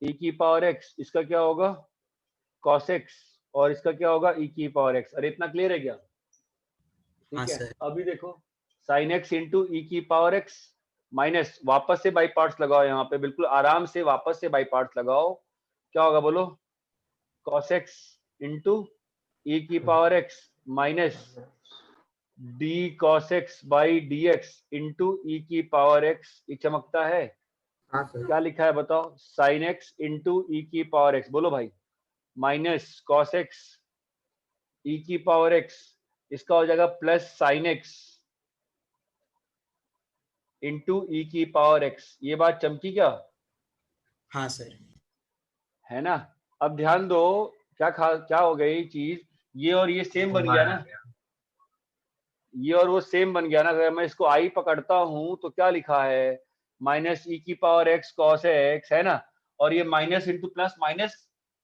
A: ई की पावर एक्स इसका क्या होगा, कॉस एक्स, और इसका क्या होगा, ई की पावर एक्स। अरे इतना क्लियर है क्या?
J: हाँ
A: ठीक है,
J: सर।
A: अभी देखो साइन एक्स इंटू ई की पावर एक्स माइनस, वापस से बाई पार्ट्स लगाओ, यहाँ पे बिल्कुल आराम से वापस से बाई पार्ट्स लगाओ। क्या होगा बोलो, कॉस एक्स इंटू ई की power X minus D cos X by D x into E की पावर एक्स। ये चमकता है?
J: हाँ सर।
A: क्या लिखा है बताओ, साइन एक्स इंटू ई की पावर एक्स, बोलो भाई, माइनस कॉस एक्स ई की पावर एक्स, इसका हो जाएगा plus sine x into E की पावर एक्स। ये बात चमकी क्या?
J: हाँ सर।
A: है ना? अब ध्यान दो, क्या हो गई चीज, ये और ये सेम बन गया ना, ये और वो सेम बन गया ना। अगर मैं इसको आई पकड़ता हूं तो क्या लिखा है, माइनस ई की पावर एक्स कॉस एक्स, है ना, और ये माइनस इंटू प्लस माइनस,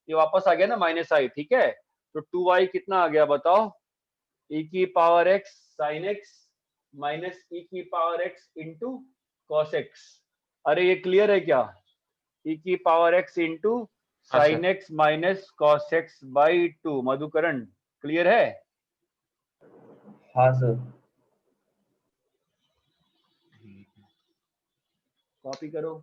A: ये वापस आ गया ना माइनस आई, ठीक है। तो 2y कितना आ गया बताओ, ई की power X sine X minus E की power X into cos X. अरे ये क्लियर है क्या, ई की पावर एक्स इंटू
D: हाँ
A: sine
D: sir.
A: X minus cos X by 2, Madhukaran clear है?
G: हाँ सर।
A: कॉपी करो।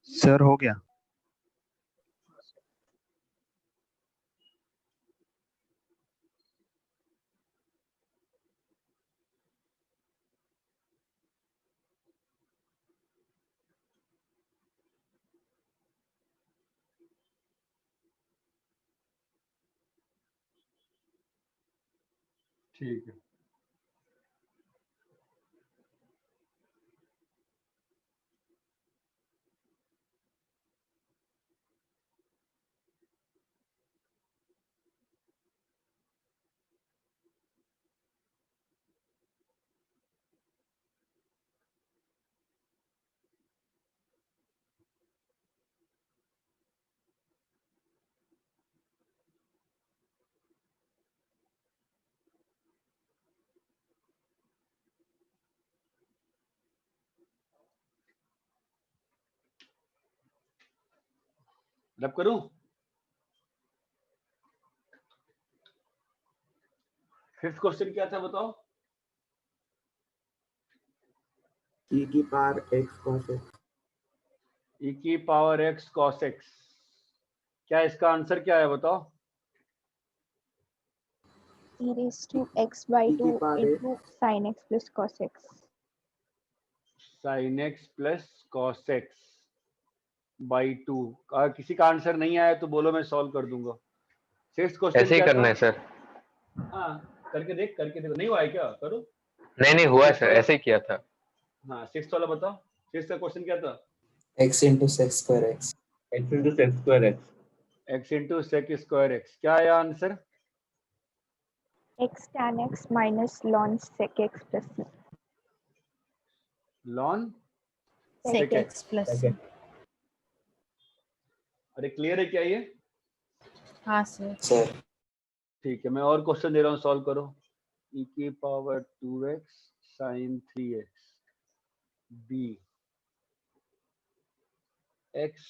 H: सर हो गया।
A: ठीक है। रब करूं? फिफ्थ क्वेश्चन क्या था बताओ?
J: e की power x cos x।
A: e की पावर x cos x। क्या इसका आंसर क्या है बताओ?
K: e raised to x by
J: e
K: 2
J: की power
K: into sin x plus cos x।
A: sin x plus cos x by 2। किसी का आंसर नहीं आया तो बोलो, मैं सॉल्व कर दूंगा। सिक्स्थ क्वेश्चन
D: ऐसे ही
A: क्या
D: करना
A: था?
D: है सर?
A: हाँ करके देख, करके देखो। नहीं हुआ है क्या? करो।
D: नहीं हुआ है
A: सिक्स्थ
D: सर,
A: वाला?
D: ऐसे ही किया था।
A: हाँ सिक्स्थ वाला बताओ। सिक्स्थ का क्वेश्चन क्या था?
J: x into sec square x।
G: x into sec square x।
A: x into sec square x। क्या आया answer?
K: x tan x minus ln sec x plus c।
A: ln
F: sec x plus c।
A: अरे clear है क्या ये?
F: हाँ sir.
J: Sir
A: ठीक है, मैं और क्वेश्चन दे रहा हूँ, सॉल्व करो। e की power 2x sin 3x b x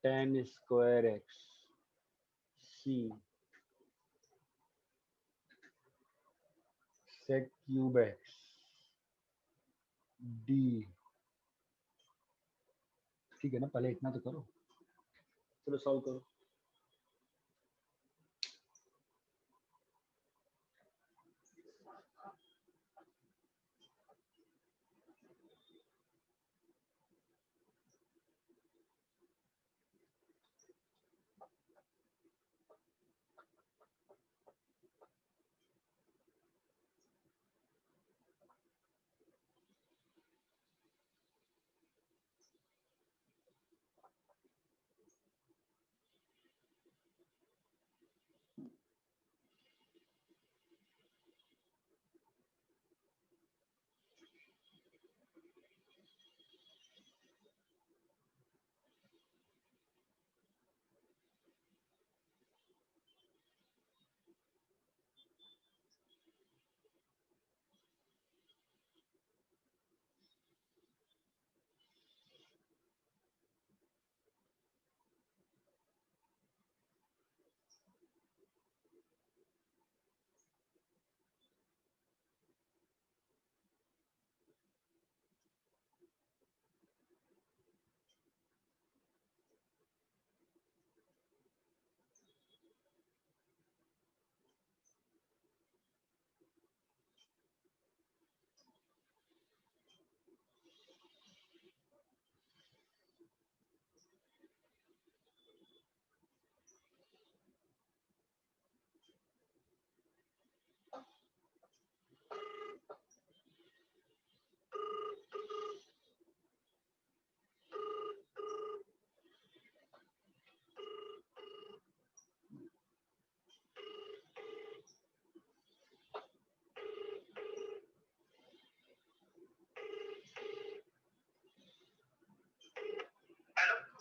A: tan square x c sec cube x d। ठीक है ना, पहले इतना तो करो, चलो सॉल्व करो।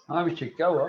A: हाँ अभिषेक, क्या हुआ?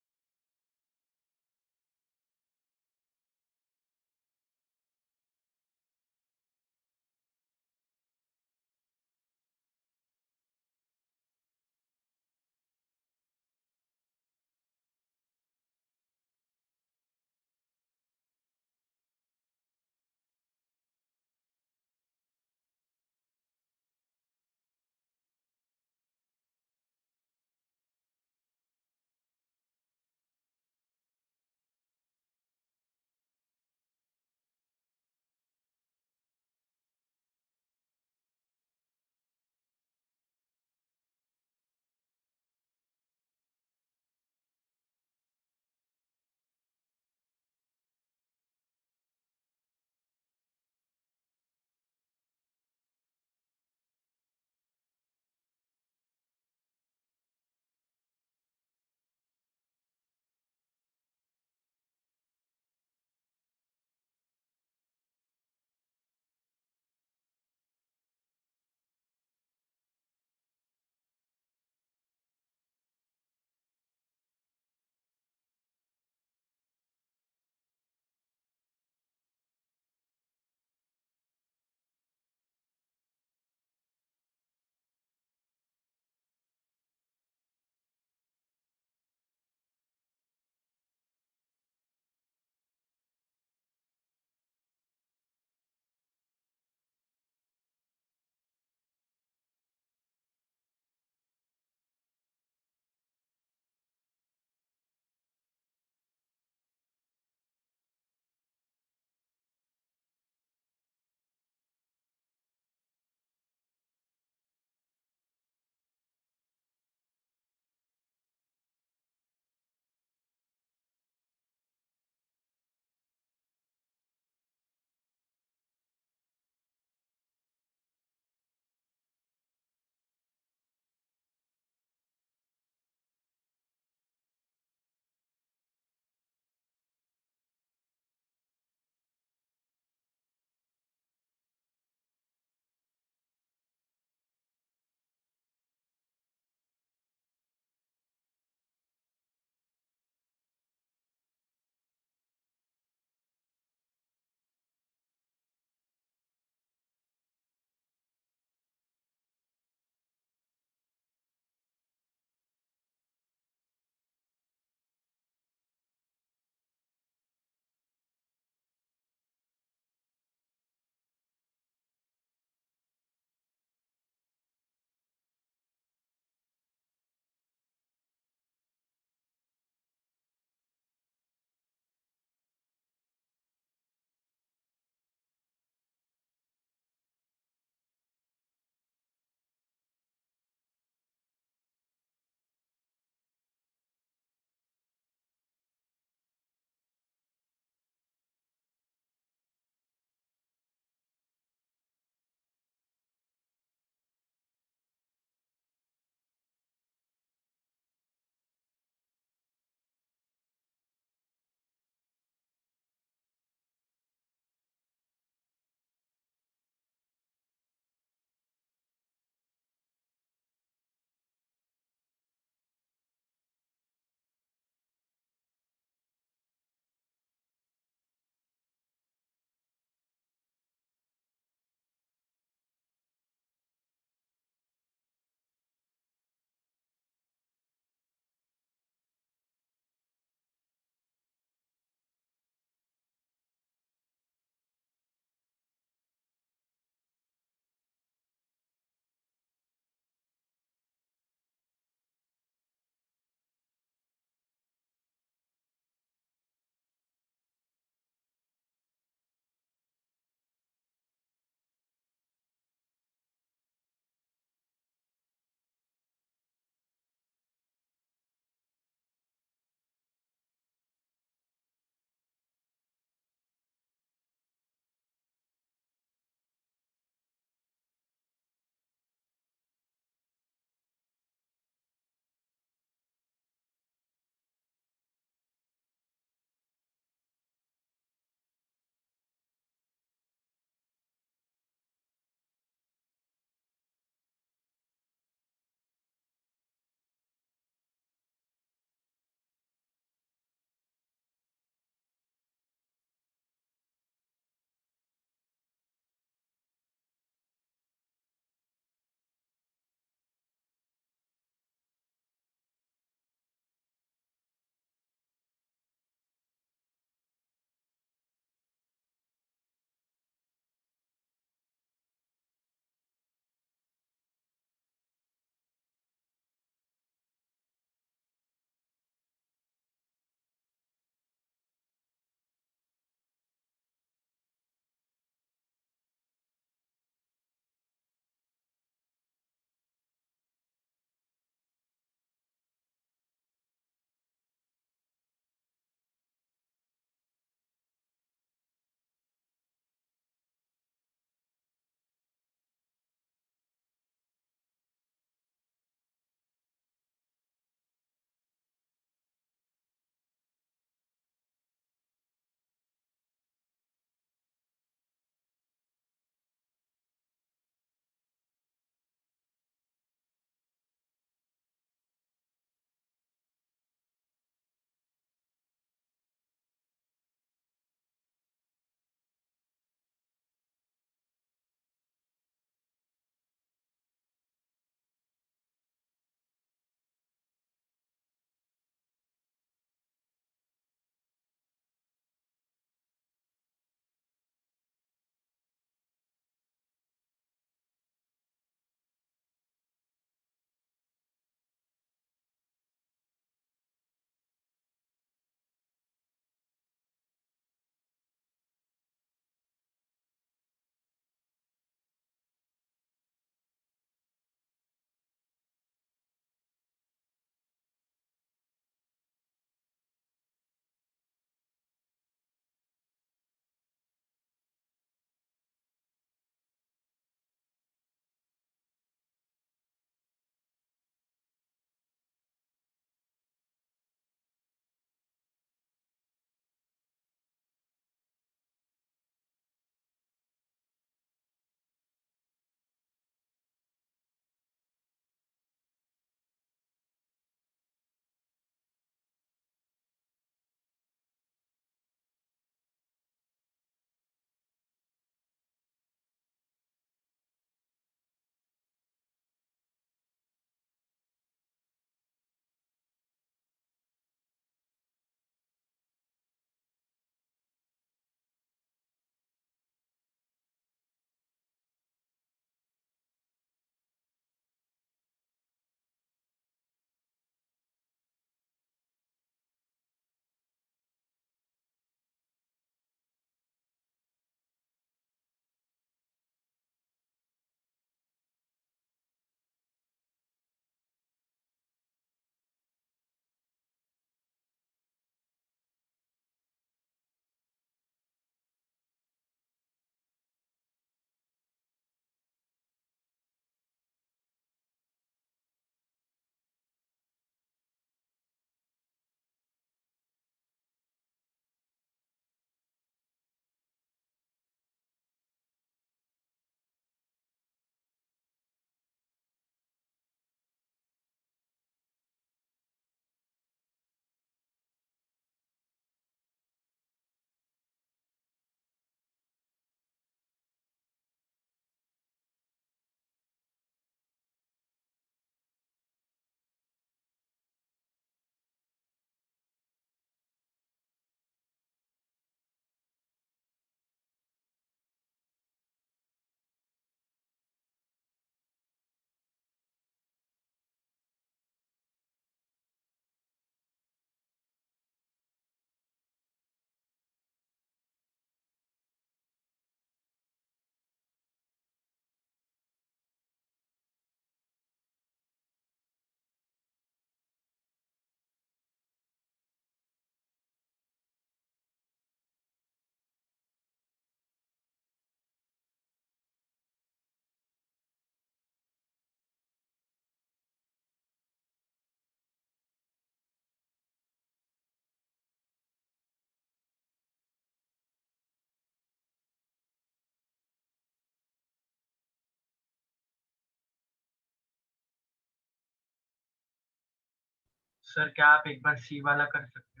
E: सर क्या आप एक बार सी वाला कर सकते हैं?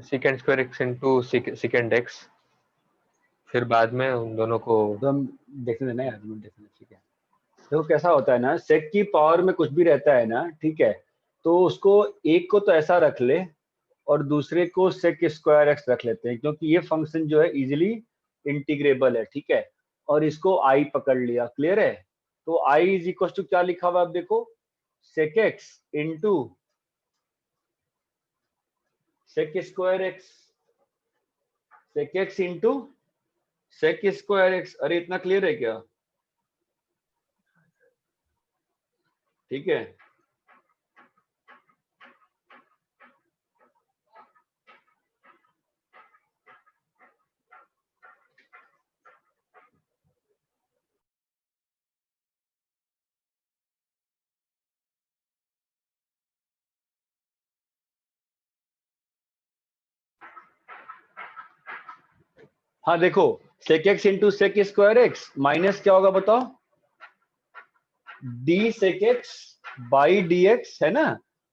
D: secant square x into secant x, फिर बाद में उन दोनों को
A: तो हम देखने देना यार, देखने, ठीक है। देखो कैसा होता है ना, सेक की पावर में कुछ भी रहता है ना, ठीक है, तो उसको एक को तो ऐसा रख ले और दूसरे को सेक स्क्वायर एक्स रख लेते हैं, क्योंकि ये फंक्शन जो है इजीली इंटीग्रेबल है, ठीक है। और इसको आई पकड़ लिया, क्लियर है। तो आई इज इक्वल टू क्या लिखा हुआ है आप देखो, sec x into sec square x, sec x into sec square x. अरे इतना क्लियर है क्या? ठीक है। हाँ देखो, sec x into sec square x minus क्या होगा बताओ, d sec x by D x है ना,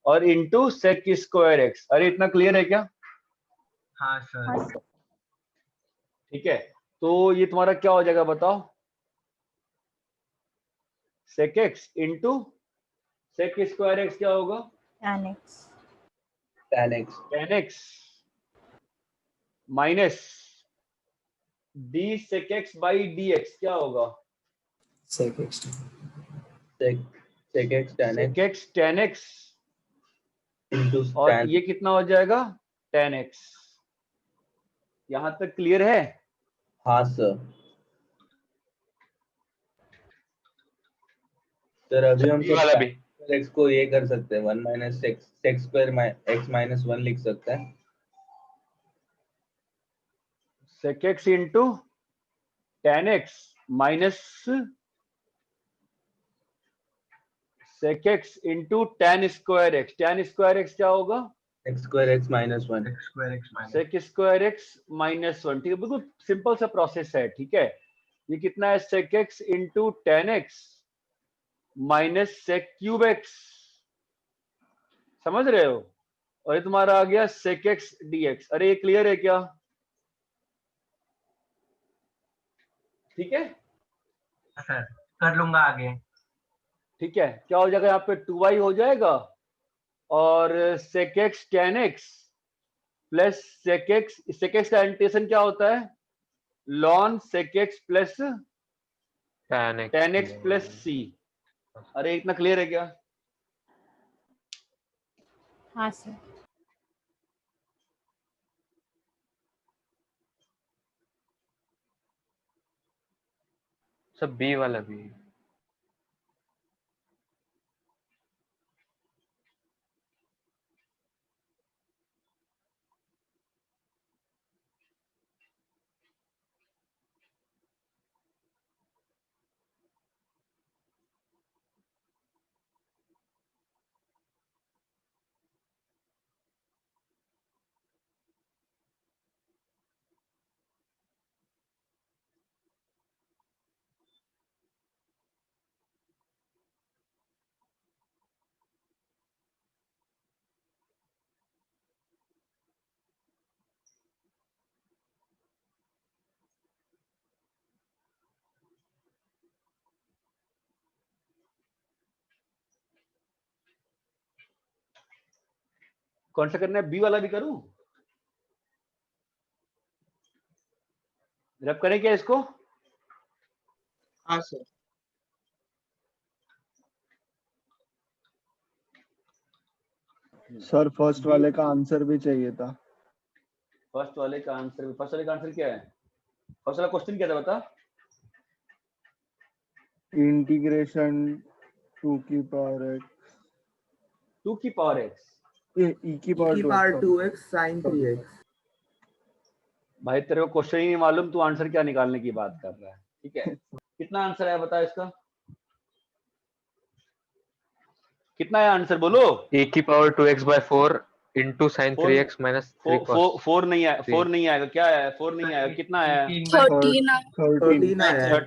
A: और इंटू सेक स्क्वायर एक्स। अरे इतना क्लियर है क्या?
E: हाँ सर।
K: हाँ सर।
A: ठीक है, तो ये तुम्हारा क्या हो जाएगा बताओ, sec x into sec square x क्या होगा,
K: tan x
G: tan x
A: tan x minus d sec x by D x क्या होगा,
J: sec x
G: sec sec x tan
A: sec
G: x
A: x tan x,
G: into
A: और
G: tan
A: ये कितना हो जाएगा, ten x. यहां तक क्लियर है?
G: हाँ सर अभी हम
D: B वाला भी
G: x को ये कर सकते हैं 1 minus sec square x minus 1 लिख सकते हैं।
A: Sec x into tan x minus sec x into tan square x, tan square x क्या होगा,
G: x square x minus 1
E: sec square x minus
A: sec square x minus one. ठीक है, बिल्कुल simple सा process है, ठीक है। ये कितना है, sec x into tan x minus sec cube x, समझ रहे हो, और ये तुम्हारा आ गया सेक एक्स डी एक्स। अरे ये क्लियर है क्या? ठीक है,
E: सर कर लूंगा आगे।
A: ठीक है। क्या हो जाएगा यहाँ पे, 2y हो जाएगा और sec x tan x plus sec x का एंटेशन क्या होता है, log sec x plus
D: tan
A: tan x plus C. अरे इतना क्लियर है क्या?
F: हाँ सर।
D: सब B वाला भी
A: कौन सा करना है, बी वाला भी करूं? रब करें क्या इसको?
I: हाँ सर।
H: सर फर्स्ट वाले का आंसर भी चाहिए था।
A: फर्स्ट वाले का आंसर क्या है, फर्स्ट वाला क्वेश्चन क्या था बता?
H: इंटीग्रेशन 2 की पावर x
A: 2 की पावर x,
H: e की पावर
J: 2x sin 3x।
A: भाई तेरे को क्वेश्चन ही नहीं मालूम, तू आंसर क्या निकालने की बात कर रहा है, ठीक है। कितना आंसर है बता इसका? कितना है आंसर बोलो?
D: e की power 2x/4 into sin
A: four
D: 3x minus 3 cos
A: four नहीं आया, 4
D: 3।
A: नहीं आएगा, क्या है 4 नहीं आएगा, कितना आया?
C: 13
J: 13 आया है।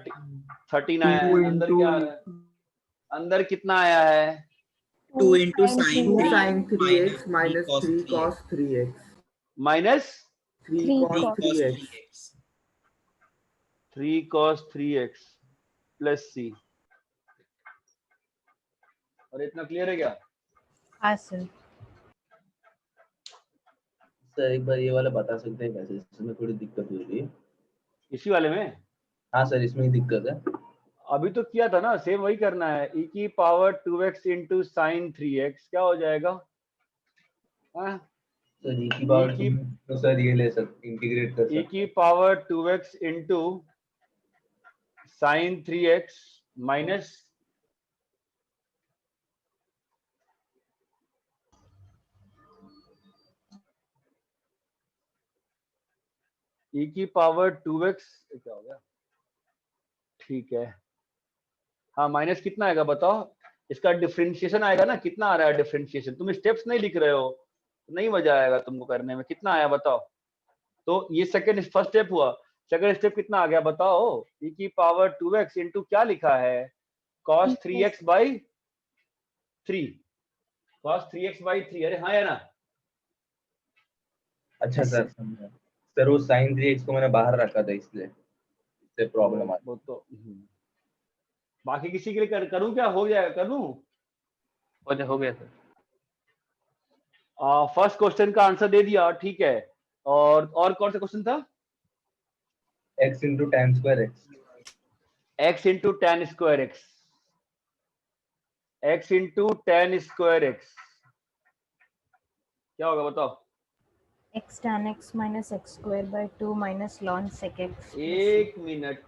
A: 13 आया है। अंदर क्या आ रहा है? अंदर कितना आया है?
C: 2 into
K: sin
C: sin
J: 2
K: 3
J: sin 3x
C: minus
J: minus 3 cos 3x
A: minus
J: 3
K: 3
J: cos
K: cos
J: 3x
A: 3 cos 3x plus C. और इतना क्लियर है क्या?
F: हाँ सर।
L: सर एक बार ये वाला बता सकते हैं कैसे? इसमें थोड़ी दिक्कत हो रही है।
A: इसी वाले में?
L: हाँ सर, इसमें ही दिक्कत है।
A: अभी तो किया था ना, सेम वही करना है। e की power 2x into sine 3x क्या हो जाएगा? हाँ?
L: सर e की पावर
A: की
L: तो सर ये ले सकते, इंटीग्रेट कर
A: e
L: सकते
A: की power 2x into sine 3x minus e की पावर 2x क्या हो गया? ठीक है। हाँ माइनस कितना आएगा बताओ? इसका डिफरेंशिएशन आएगा ना, कितना आ रहा है डिफरेंशिएशन? तुम स्टेप्स नहीं लिख रहे हो, नहीं मजा आएगा तुमको करने में। कितना आया बताओ? तो ये सेकंड फर्स्ट स्टेप हुआ। सेकंड स्टेप कितना आ गया बताओ? e की पावर 2x इंटू क्या लिखा है? cos 3x by 3। cos 3x by 3, अरे हाँ या ना?
L: अच्छा सर समझा। सर वो sin 3x को मैंने बाहर रखा था, इससे प्रॉब्लम आ
A: वो तो बाकी किसी के लिए करूं क्या? हो जाएगा, करूं?
D: हो गया सर।
A: फर्स्ट क्वेश्चन का आंसर दे दिया, ठीक है। और कौन सा क्वेश्चन था?
L: x into tan square x।
A: x into tan square x. x into tan square x क्या होगा बताओ?
F: x tan x minus x square by 2 minus ln sec x
A: एक मिनट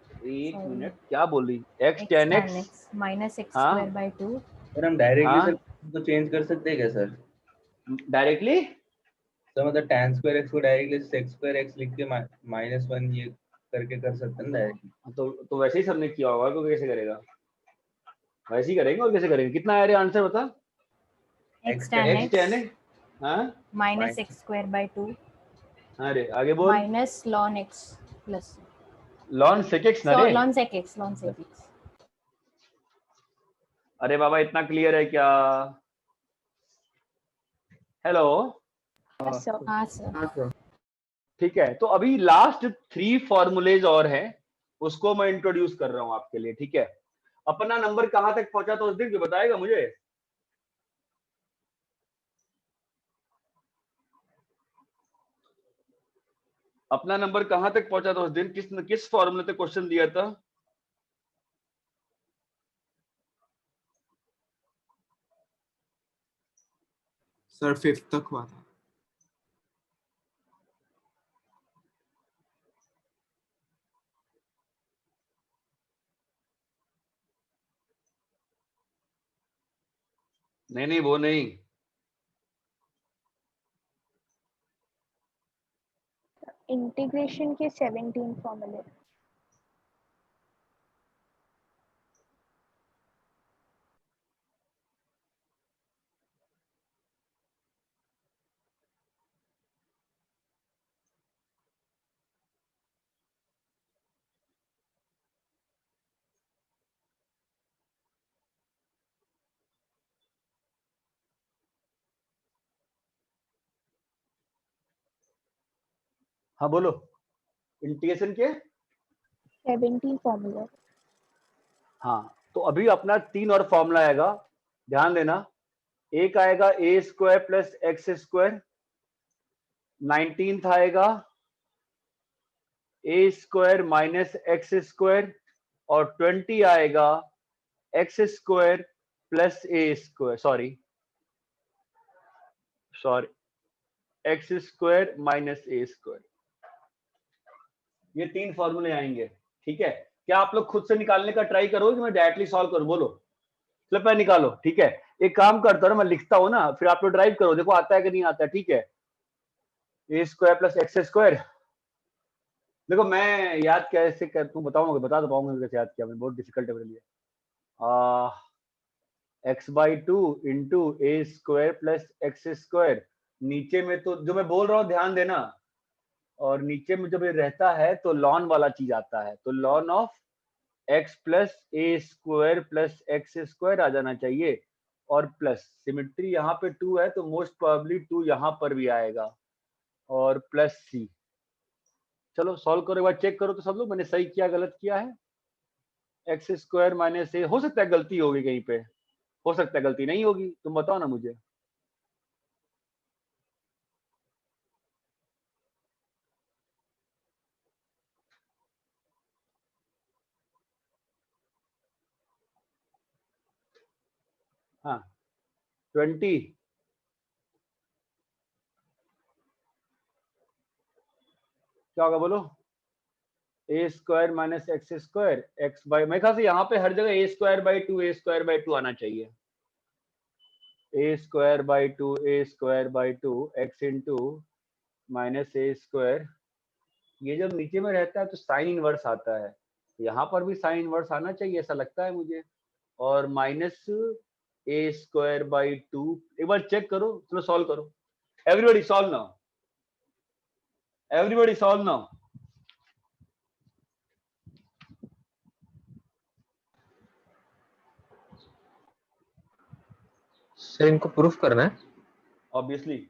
A: क्या बोली? x
F: x
A: tan
F: tan
A: x
F: x minus x
A: हाँ
F: square by 2
L: sir हम directly
A: हाँ
L: sir तो चेंज कर सकते हैं क्या सर?
A: डायरेक्टली
L: सर मतलब tan square x को डायरेक्टली sec square x लिख के -1 ये करके कर सकते हैं ना डायरेक्टली?
A: तो वैसे ही सबने किया होगा, तो कैसे करेगा? वैसे ही करेंगे, और कैसे करेंगे? कितना आया रे आंसर बता?
F: x tan
A: x
F: x
A: tan x हाँ
F: minus x square by 2
A: अरे आगे बोल।
F: minus ln x plus
A: ln sec x ना
F: so
A: रे?
F: ln sec x
A: अरे बाबा इतना क्लियर है क्या? हेलो
F: हाँ सर
J: हाँ सर।
A: ठीक है। तो अभी लास्ट 3 फॉर्मूलेज और हैं, उसको मैं इंट्रोड्यूस कर रहा हूं आपके लिए, ठीक है। अपना नंबर कहां तक पहुंचा था उस दिन, जो बताएगा मुझे? अपना नंबर कहां तक पहुंचा था उस दिन? किस फॉर्मूले तक क्वेश्चन दिया था?
J: सर 5th तक हुआ था।
A: नहीं वो नहीं।
K: इंटीग्रेशन के 17 फॉर्मूले।
A: हाँ बोलो। इंटीग्रेशन के
K: 17 फॉर्मूले।
A: हाँ तो अभी अपना 3 और फॉर्मूला आएगा, ध्यान देना। एक आएगा A square plus x square, 19th आएगा A square minus X square, और 20 आएगा X square plus A square sorry X square minus A square. ये 3 फॉर्मूले आएंगे, ठीक है। क्या आप लोग खुद से निकालने का ट्राई करोगे कि मैं डायरेक्टली सॉल्व करूं? बोलो, स्लिप पे निकालो, ठीक है। एक काम करता हूं, मैं लिखता हूं ना, फिर आप लोग ड्राइव करो, देखो आता है कि नहीं आता है, ठीक है। ए स्क्वायर प्लस एक्स स्क्वायर, देखो मैं याद कैसे करता हूँ बताऊंगा, बता तो पाऊंगा कैसे याद किया, मैं बहुत डिफिकल्ट है मेरे लिए। x by two into A square plus x square. नीचे में तो जो मैं बोल रहा हूँ ध्यान देना, और नीचे में जब ये रहता है तो लॉन वाला चीज आता है, तो ln of x plus A square plus x square आ जाना चाहिए, और प्लस सिमेट्री यहाँ पे 2 है तो मोस्ट प्रोबेबली 2 यहाँ पर भी आएगा, और प्लस सी। चलो सॉल्व करो, एक बार चेक करो तो सब लोग मैंने सही किया गलत किया है। एक्स स्क्वायर माइनस ए, हो सकता है गलती होगी कहीं पे, हो सकता है गलती नहीं होगी, तुम बताओ ना मुझे। हाँ 20, क्या होगा बोलो? A square minus X square X by, मेरे ख्याल से यहाँ पे हर जगह A square by two A square by two आना चाहिए। A square by two A square by two X into minus A square, ये जब नीचे में रहता है तो साइन इनवर्स आता है, यहाँ पर भी साइन इनवर्स आना चाहिए ऐसा लगता है मुझे, और minus A square by to. एक बार चेक करो, चलो सॉल्व करो, everybody solve now, everybody solve now.
D: Sir इनको प्रूफ करना है?
A: ऑब्वियसली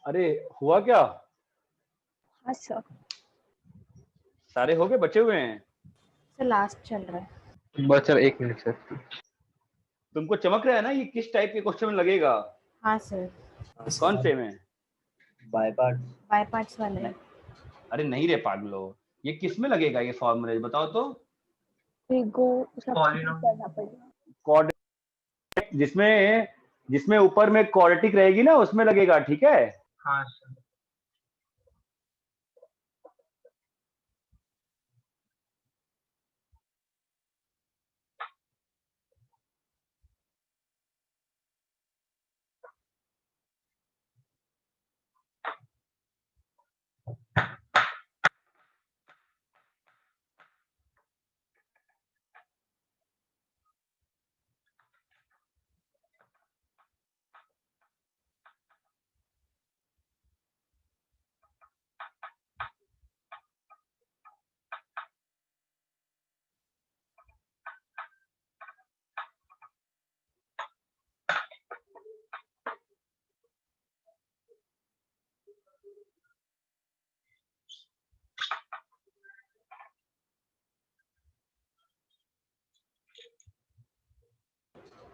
A: अरे हुआ क्या?
K: हाँ सर।
A: सारे हो गए, बचे हुए हैं?
F: सर लास्ट चल रहा है।
D: बस सर 1 मिनट सर।
A: तुमको चमक रहा है ना ये किस टाइप के क्वेश्चन में लगेगा?
F: हाँ सर।
A: कौन से में?
L: By part.
F: बाय पार्ट्स वाले।
A: नहीं। अरे नहीं रे पागलो, ये किस में लगेगा ये फॉर्मूले बताओ तो।
K: Figo substitute
E: Polynomial.
K: करना पड़ेगा।
A: कोऑर्डिनेट जिसमें जिसमें ऊपर में क्वाड्रेटिक रहेगी ना उसमें लगेगा, ठीक है?
E: हाँ सर।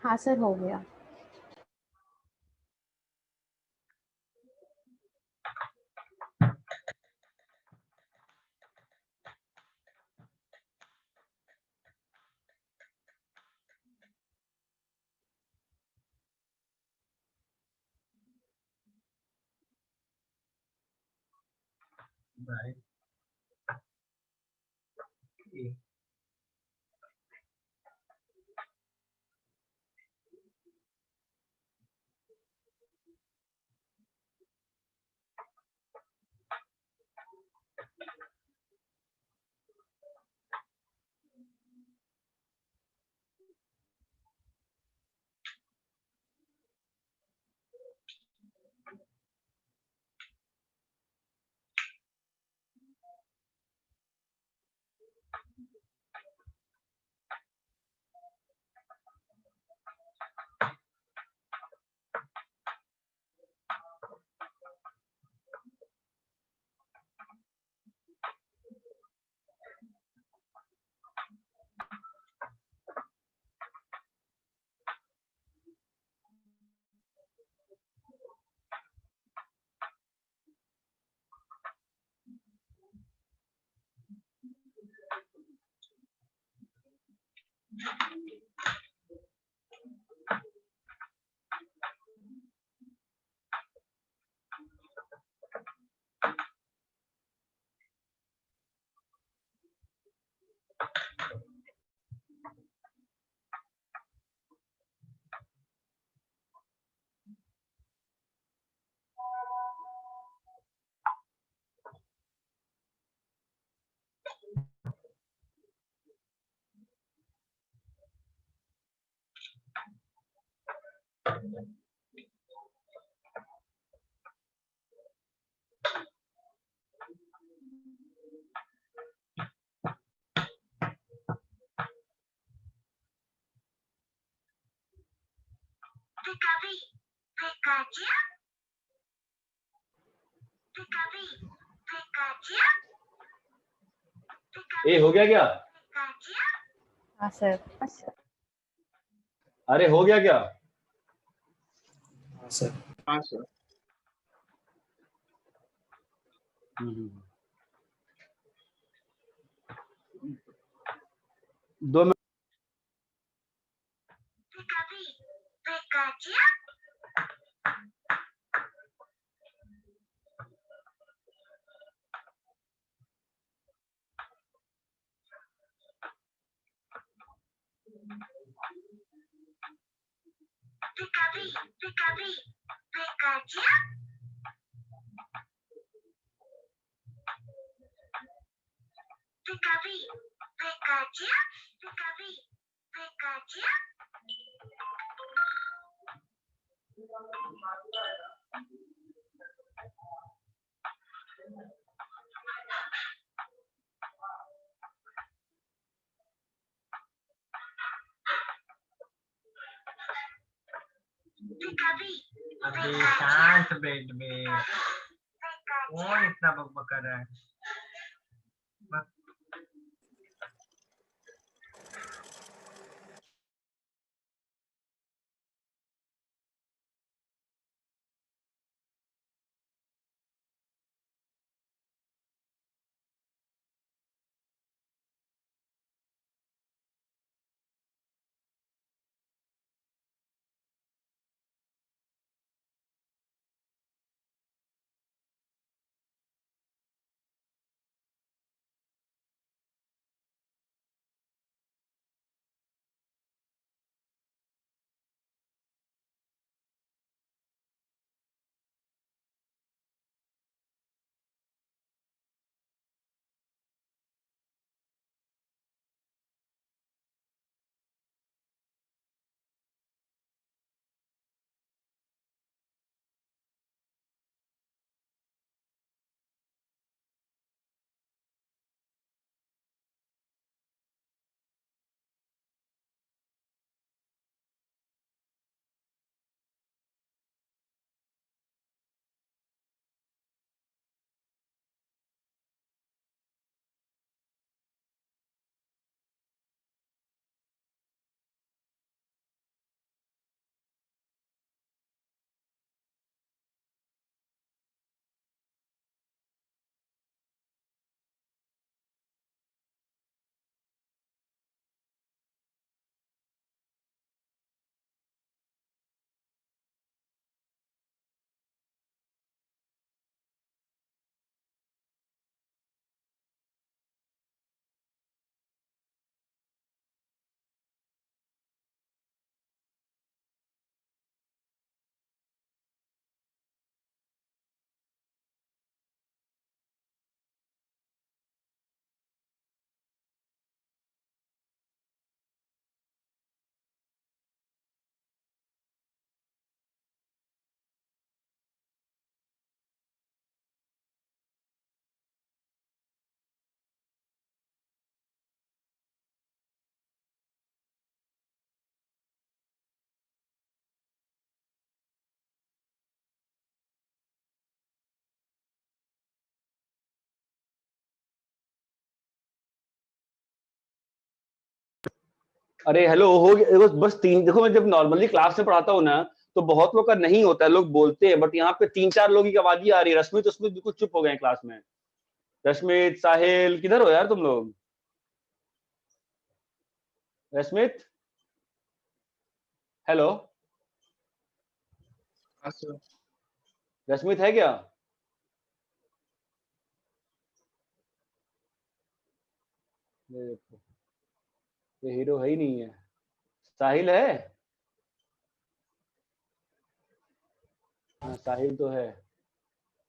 F: हाँ सर हो गया।
E: Right. Okay.
A: ए हो गया क्या?
F: हाँ सर।
A: अरे हो गया क्या?
J: हाँ सर।
H: हाँ सर।
A: दो मिनट।
E: अभी शांत बैठ बे। कौन इतना बकबक कर रहा है?
A: अरे हेलो, हो गया देखो, बस तीन। देखो मैं जब नॉर्मली क्लास में पढ़ाता हूँ ना तो बहुत लोग का नहीं होता है, लोग बोलते हैं, बट यहाँ पे 3-4 लोगों की आवाज ही आ रही है। रश्मित उसमें बिल्कुल चुप हो गए हैं क्लास में। रश्मित, साहिल, किधर हो यार तुम लोग? रश्मित, हेलो, रश्मित है क्या? ये देखो, ये हीरो है ही नहीं है। साहिल है? हाँ साहिल तो है।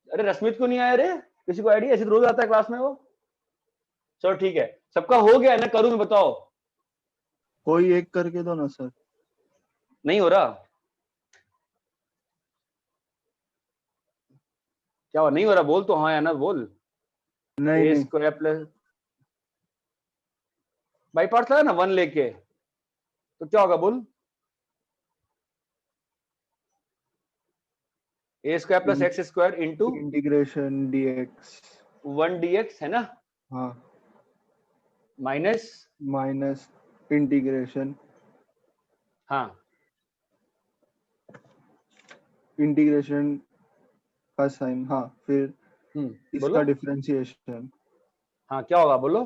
A: अरे रश्मित को नहीं आया रे? किसी को आइडिया? ऐसे तो रोज आता है क्लास में वो। चलो ठीक है, सबका हो गया है ना? करूँ मैं? बताओ।
H: कोई एक करके दो ना सर।
A: नहीं हो रहा? क्या हुआ, नहीं हो रहा? बोल तो हाँ या ना बोल।
H: नहीं
A: ए
H: नहीं
A: स्क्वायर प्लस बाई पार्ट्स लगा ना 1 लेके, तो क्या होगा बोल? A square plus x square into
H: integration dx।
A: 1 dx है ना,
H: हाँ
A: माइनस,
H: माइनस इंटीग्रेशन
A: हाँ
H: इंटीग्रेशन का साइन, हाँ फिर इसका
A: बोलो,
H: डिफरेंशिएशन
A: हाँ क्या होगा बोलो?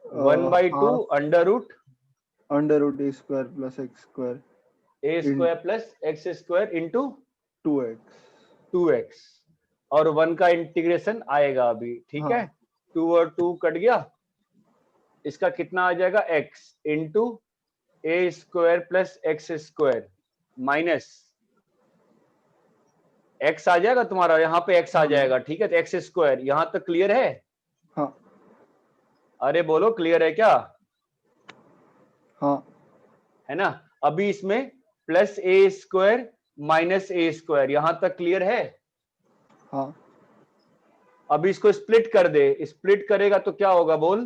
A: 1/2
H: under root A square plus x square
A: A square plus x square into
H: 2x।
A: और 1 का इंटीग्रेशन आएगा अभी, ठीक है। 2 और 2 कट गया, इसका कितना आ जाएगा? x into A square plus x square minus x आ जाएगा तुम्हारा, यहाँ पे x आ जाएगा, ठीक है। तो एक्स स्क्वायर, यहाँ तक क्लियर है?
H: हाँ
A: अरे बोलो, क्लियर है क्या?
H: हाँ
A: है ना। अभी इसमें plus A square minus A square, यहां तक क्लियर है?
H: हाँ।
A: अभी इसको स्प्लिट कर दे, स्प्लिट करेगा तो क्या होगा बोल?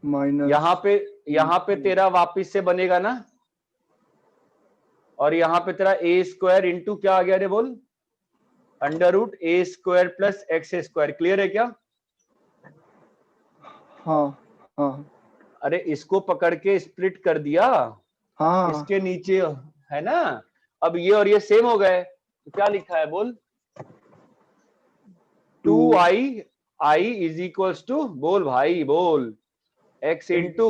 H: माइनस
A: यहाँ पे तेरा वापिस से बनेगा ना, और यहाँ पे तेरा ए स्क्वायर इंटू क्या आ गया रे बोल, under root A square plus x square. Clear है क्या?
H: हाँ हाँ
A: अरे इसको पकड़ के स्प्लिट कर दिया,
H: हाँ
A: इसके नीचे है ना। अब ये और ये सेम हो गए, तो क्या लिखा है बोल, 2i i is equals to, बोल भाई बोल, x into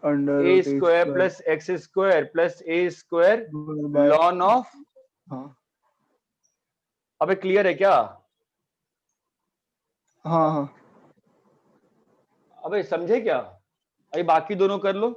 H: under
A: a
H: root
A: square plus x square plus A square ln of.
H: हाँ
A: अबे क्लियर है क्या?
H: हाँ हाँ
A: अबे समझे क्या? अभी बाकी दोनों कर लो।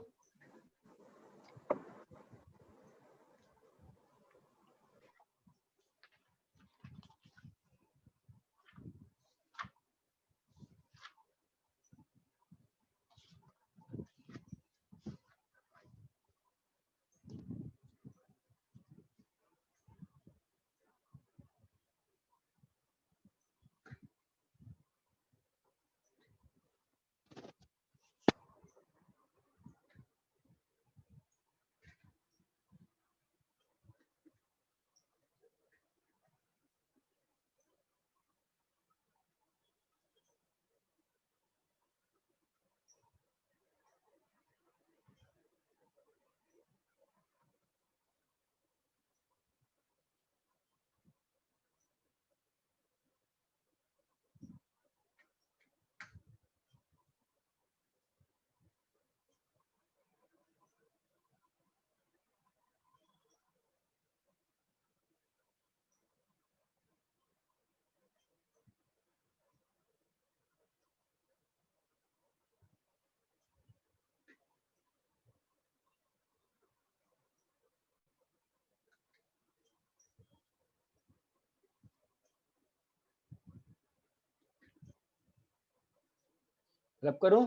A: रब करूं?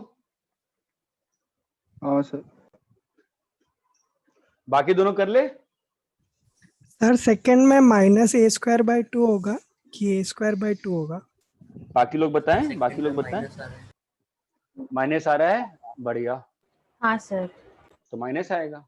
H: हाँ सर।
A: बाकी दोनों कर ले।
M: सर सेकंड में माइनस ए स्क्वायर बाई 2 होगा कि ए स्क्वायर बाई 2 होगा?
A: बाकी लोग बताएं, बाकी लोग बताएं। माइनस आ रहा है, बढ़िया,
F: हाँ सर।
A: तो माइनस आएगा।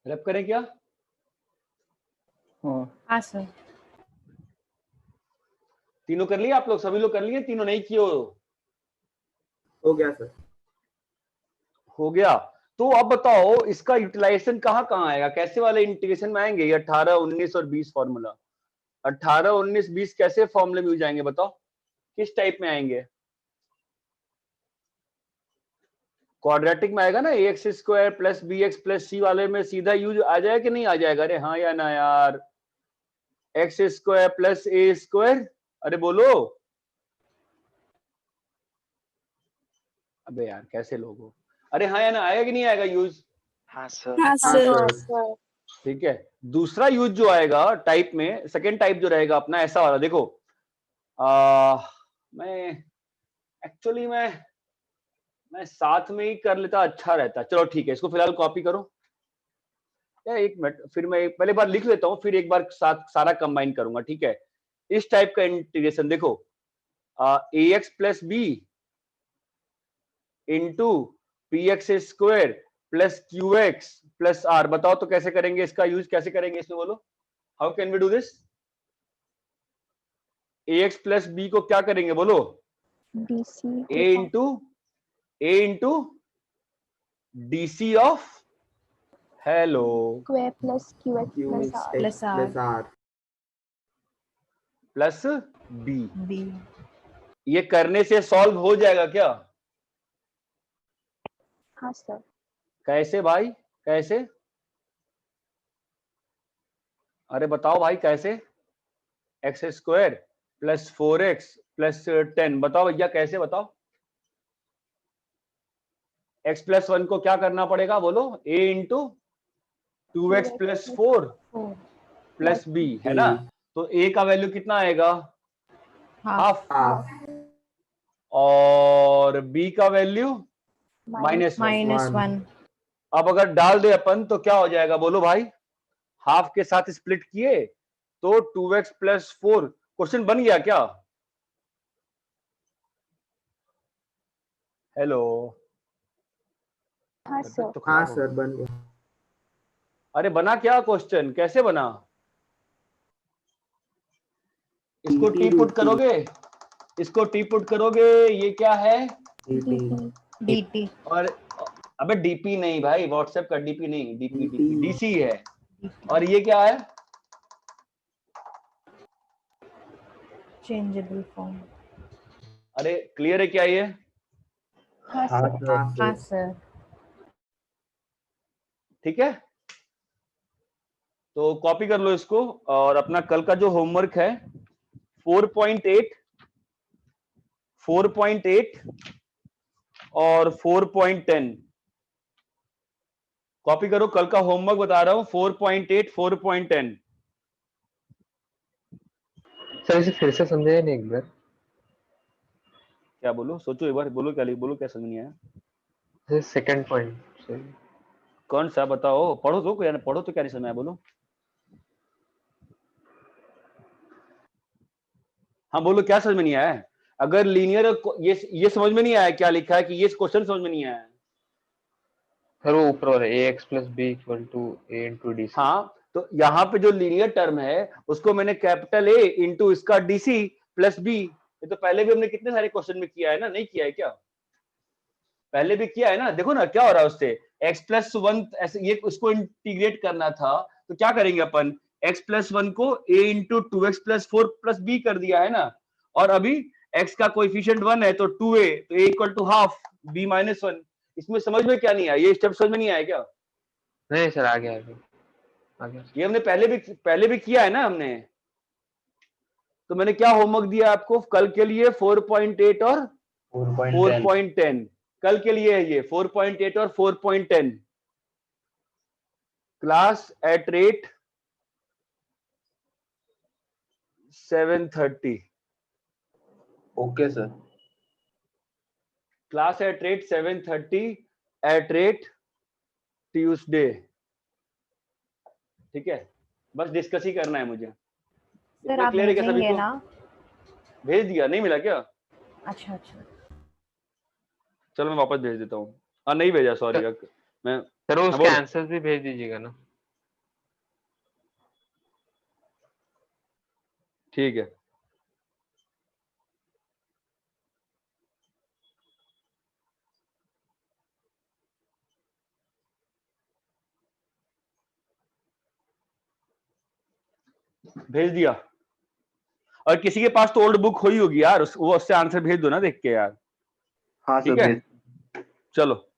A: रैप करें क्या?
F: हाँ सर।
A: तीनों कर लिए आप लोग? सभी लोग कर लिए? तीनों नहीं किए
J: हो गया सर।
A: हो गया। तो अब बताओ इसका यूटिलाइजेशन कहाँ कहाँ आएगा, कैसे वाले इंटीग्रेशन में आएंगे? ये 18, 19 और 20 फॉर्मूला, 18, 19, 20 कैसे फॉर्मूले में यूज आएंगे बताओ, किस टाइप में आएंगे? क्वाड्रेटिक में आएगा ना, ax square plus bx plus c वाले में सीधा यूज आ जाएगा कि नहीं आ जाएगा? अरे हाँ या ना यार? एक्स स्क्वायर प्लस ए स्क्वायर, अरे बोलो। अबे यार कैसे लोग हो? अरे हाँ या ना, आएगा कि नहीं आएगा यूज?
B: हाँ सर।
K: हाँ
J: हाँ
K: सर।
J: सर।
A: ठीक है। दूसरा यूज जो आएगा टाइप में, सेकेंड टाइप जो रहेगा अपना ऐसा वाला, देखो मैं एक्चुअली मैं साथ में ही कर लेता, अच्छा रहता। चलो ठीक है, इसको फिलहाल कॉपी करो या एक मिनट, फिर मैं पहले बार लिख लेता हूँ, फिर एक बार साथ सारा कंबाइन करूंगा। ठीक है, इस टाइप का इंटीग्रेशन देखो, ax plus b into p x square plus q x plus r. बताओ तो कैसे करेंगे, इसका यूज कैसे करेंगे इसमें, बोलो how can we do this? ax plus b को क्या करेंगे बोलो?
K: DC
A: a इंटू DC of hello
K: square plus QX plus
J: QX
K: R.
F: Plus R.
J: plus R.
A: Plus b.
F: B.
A: ये करने से सॉल्व हो जाएगा क्या?
K: हाँ सर।
A: कैसे भाई, कैसे? अरे बताओ भाई कैसे? X square plus 4x plus 10, बताओ भैया कैसे, बताओ। x प्लस 1 को क्या करना पड़ेगा बोलो? a into 2x plus 4 plus b, है ना? तो a का वैल्यू कितना आएगा? हाफ। और b का वैल्यू -1। अब अगर डाल दे अपन तो क्या हो जाएगा बोलो भाई? हाफ के साथ स्प्लिट किए तो 2x प्लस 4। क्वेश्चन बन गया क्या? हेलो।
K: हाँ सर।
A: तो
J: हाँ
A: खराब हो
J: सर
A: गई।
J: बन गया।
A: अरे बना क्या क्वेश्चन, कैसे बना? इसको टी पुट करोगे, इसको टी पुट करोगे, ये क्या है?
F: DT.
A: और अबे डीपी नहीं भाई, व्हाट्सएप का डीपी नहीं, डीपी डीसी है। और ये क्या है?
F: Changeable form.
A: अरे क्लियर है क्या ये?
K: हाँ
J: हाँ
K: सर।
J: सर।
F: हाँ सर।
A: ठीक है, तो कॉपी कर लो इसको। और अपना कल का जो होमवर्क है 4.8 और 4.10 कॉपी करो। कल का होमवर्क बता रहा हूं, 4.8 4.10।
D: सर इसे फिर से समझाइए नहीं एक बार।
A: क्या बोलो, सोचो एक बार, बोलो क्या बोलो, क्या समझ नहीं आया?
D: सेकंड पॉइंट
A: कौन सा बताओ, पढ़ो तो क्या, पढ़ो तो क्या नहीं समझ में आया बोलो। हाँ बोलो क्या समझ में नहीं आया? अगर लीनियर ये समझ में नहीं आया क्या लिखा है, कि ये क्वेश्चन समझ में नहीं आया?
D: सर वो ऊपर वाला ax plus b equal to a into dc।
A: हाँ, तो यहाँ पे जो लीनियर टर्म है उसको मैंने कैपिटल ए इंटू इसका डीसी प्लस बी, ये तो पहले भी हमने कितने सारे क्वेश्चन में किया है ना, नहीं किया है क्या? पहले भी किया है ना। देखो ना क्या हो रहा है उससे, x प्लस 1 ऐसे ये उसको इंटीग्रेट करना था, तो क्या करेंगे अपन? x प्लस 1 को a into 2x plus 4 plus b कर दिया है ना। और अभी x का कोएफिशिएंट 1 है तो 2a, तो a equal to half b minus 1। इसमें समझ में क्या नहीं आया? ये स्टेप समझ में नहीं आया क्या?
D: नहीं सर आ गया।
A: ये हमने पहले भी किया है ना हमने। तो मैंने क्या होमवर्क दिया आपको कल के लिए? 4.8 और 4.10 कल के लिए है ये, 4.8 और 4.10। Class at rate 7:30।
L: Okay sir.
A: Class at rate 7:30 at rate Tuesday. ठीक है, बस डिस्कस ही करना है मुझे।
F: सर आप
A: क्लियर है क्या सभी
F: भेजेंगे
A: को?
F: ना?
A: भेज दिया, नहीं मिला क्या?
F: अच्छा।
A: चलो मैं वापस भेज देता हूँ। हाँ नहीं भेजा, सॉरी मैं।
D: सर वो
A: हाँ,
D: उसके
A: बोल।
D: आंसर्स भी भेज दीजिएगा ना।
A: ठीक है। भेज दिया। और किसी के पास तो ओल्ड बुक हुई होगी यार, वो उससे आंसर भेज दो ना देख के यार।
L: हाँ
A: ठीक
L: सर
A: है, चलो।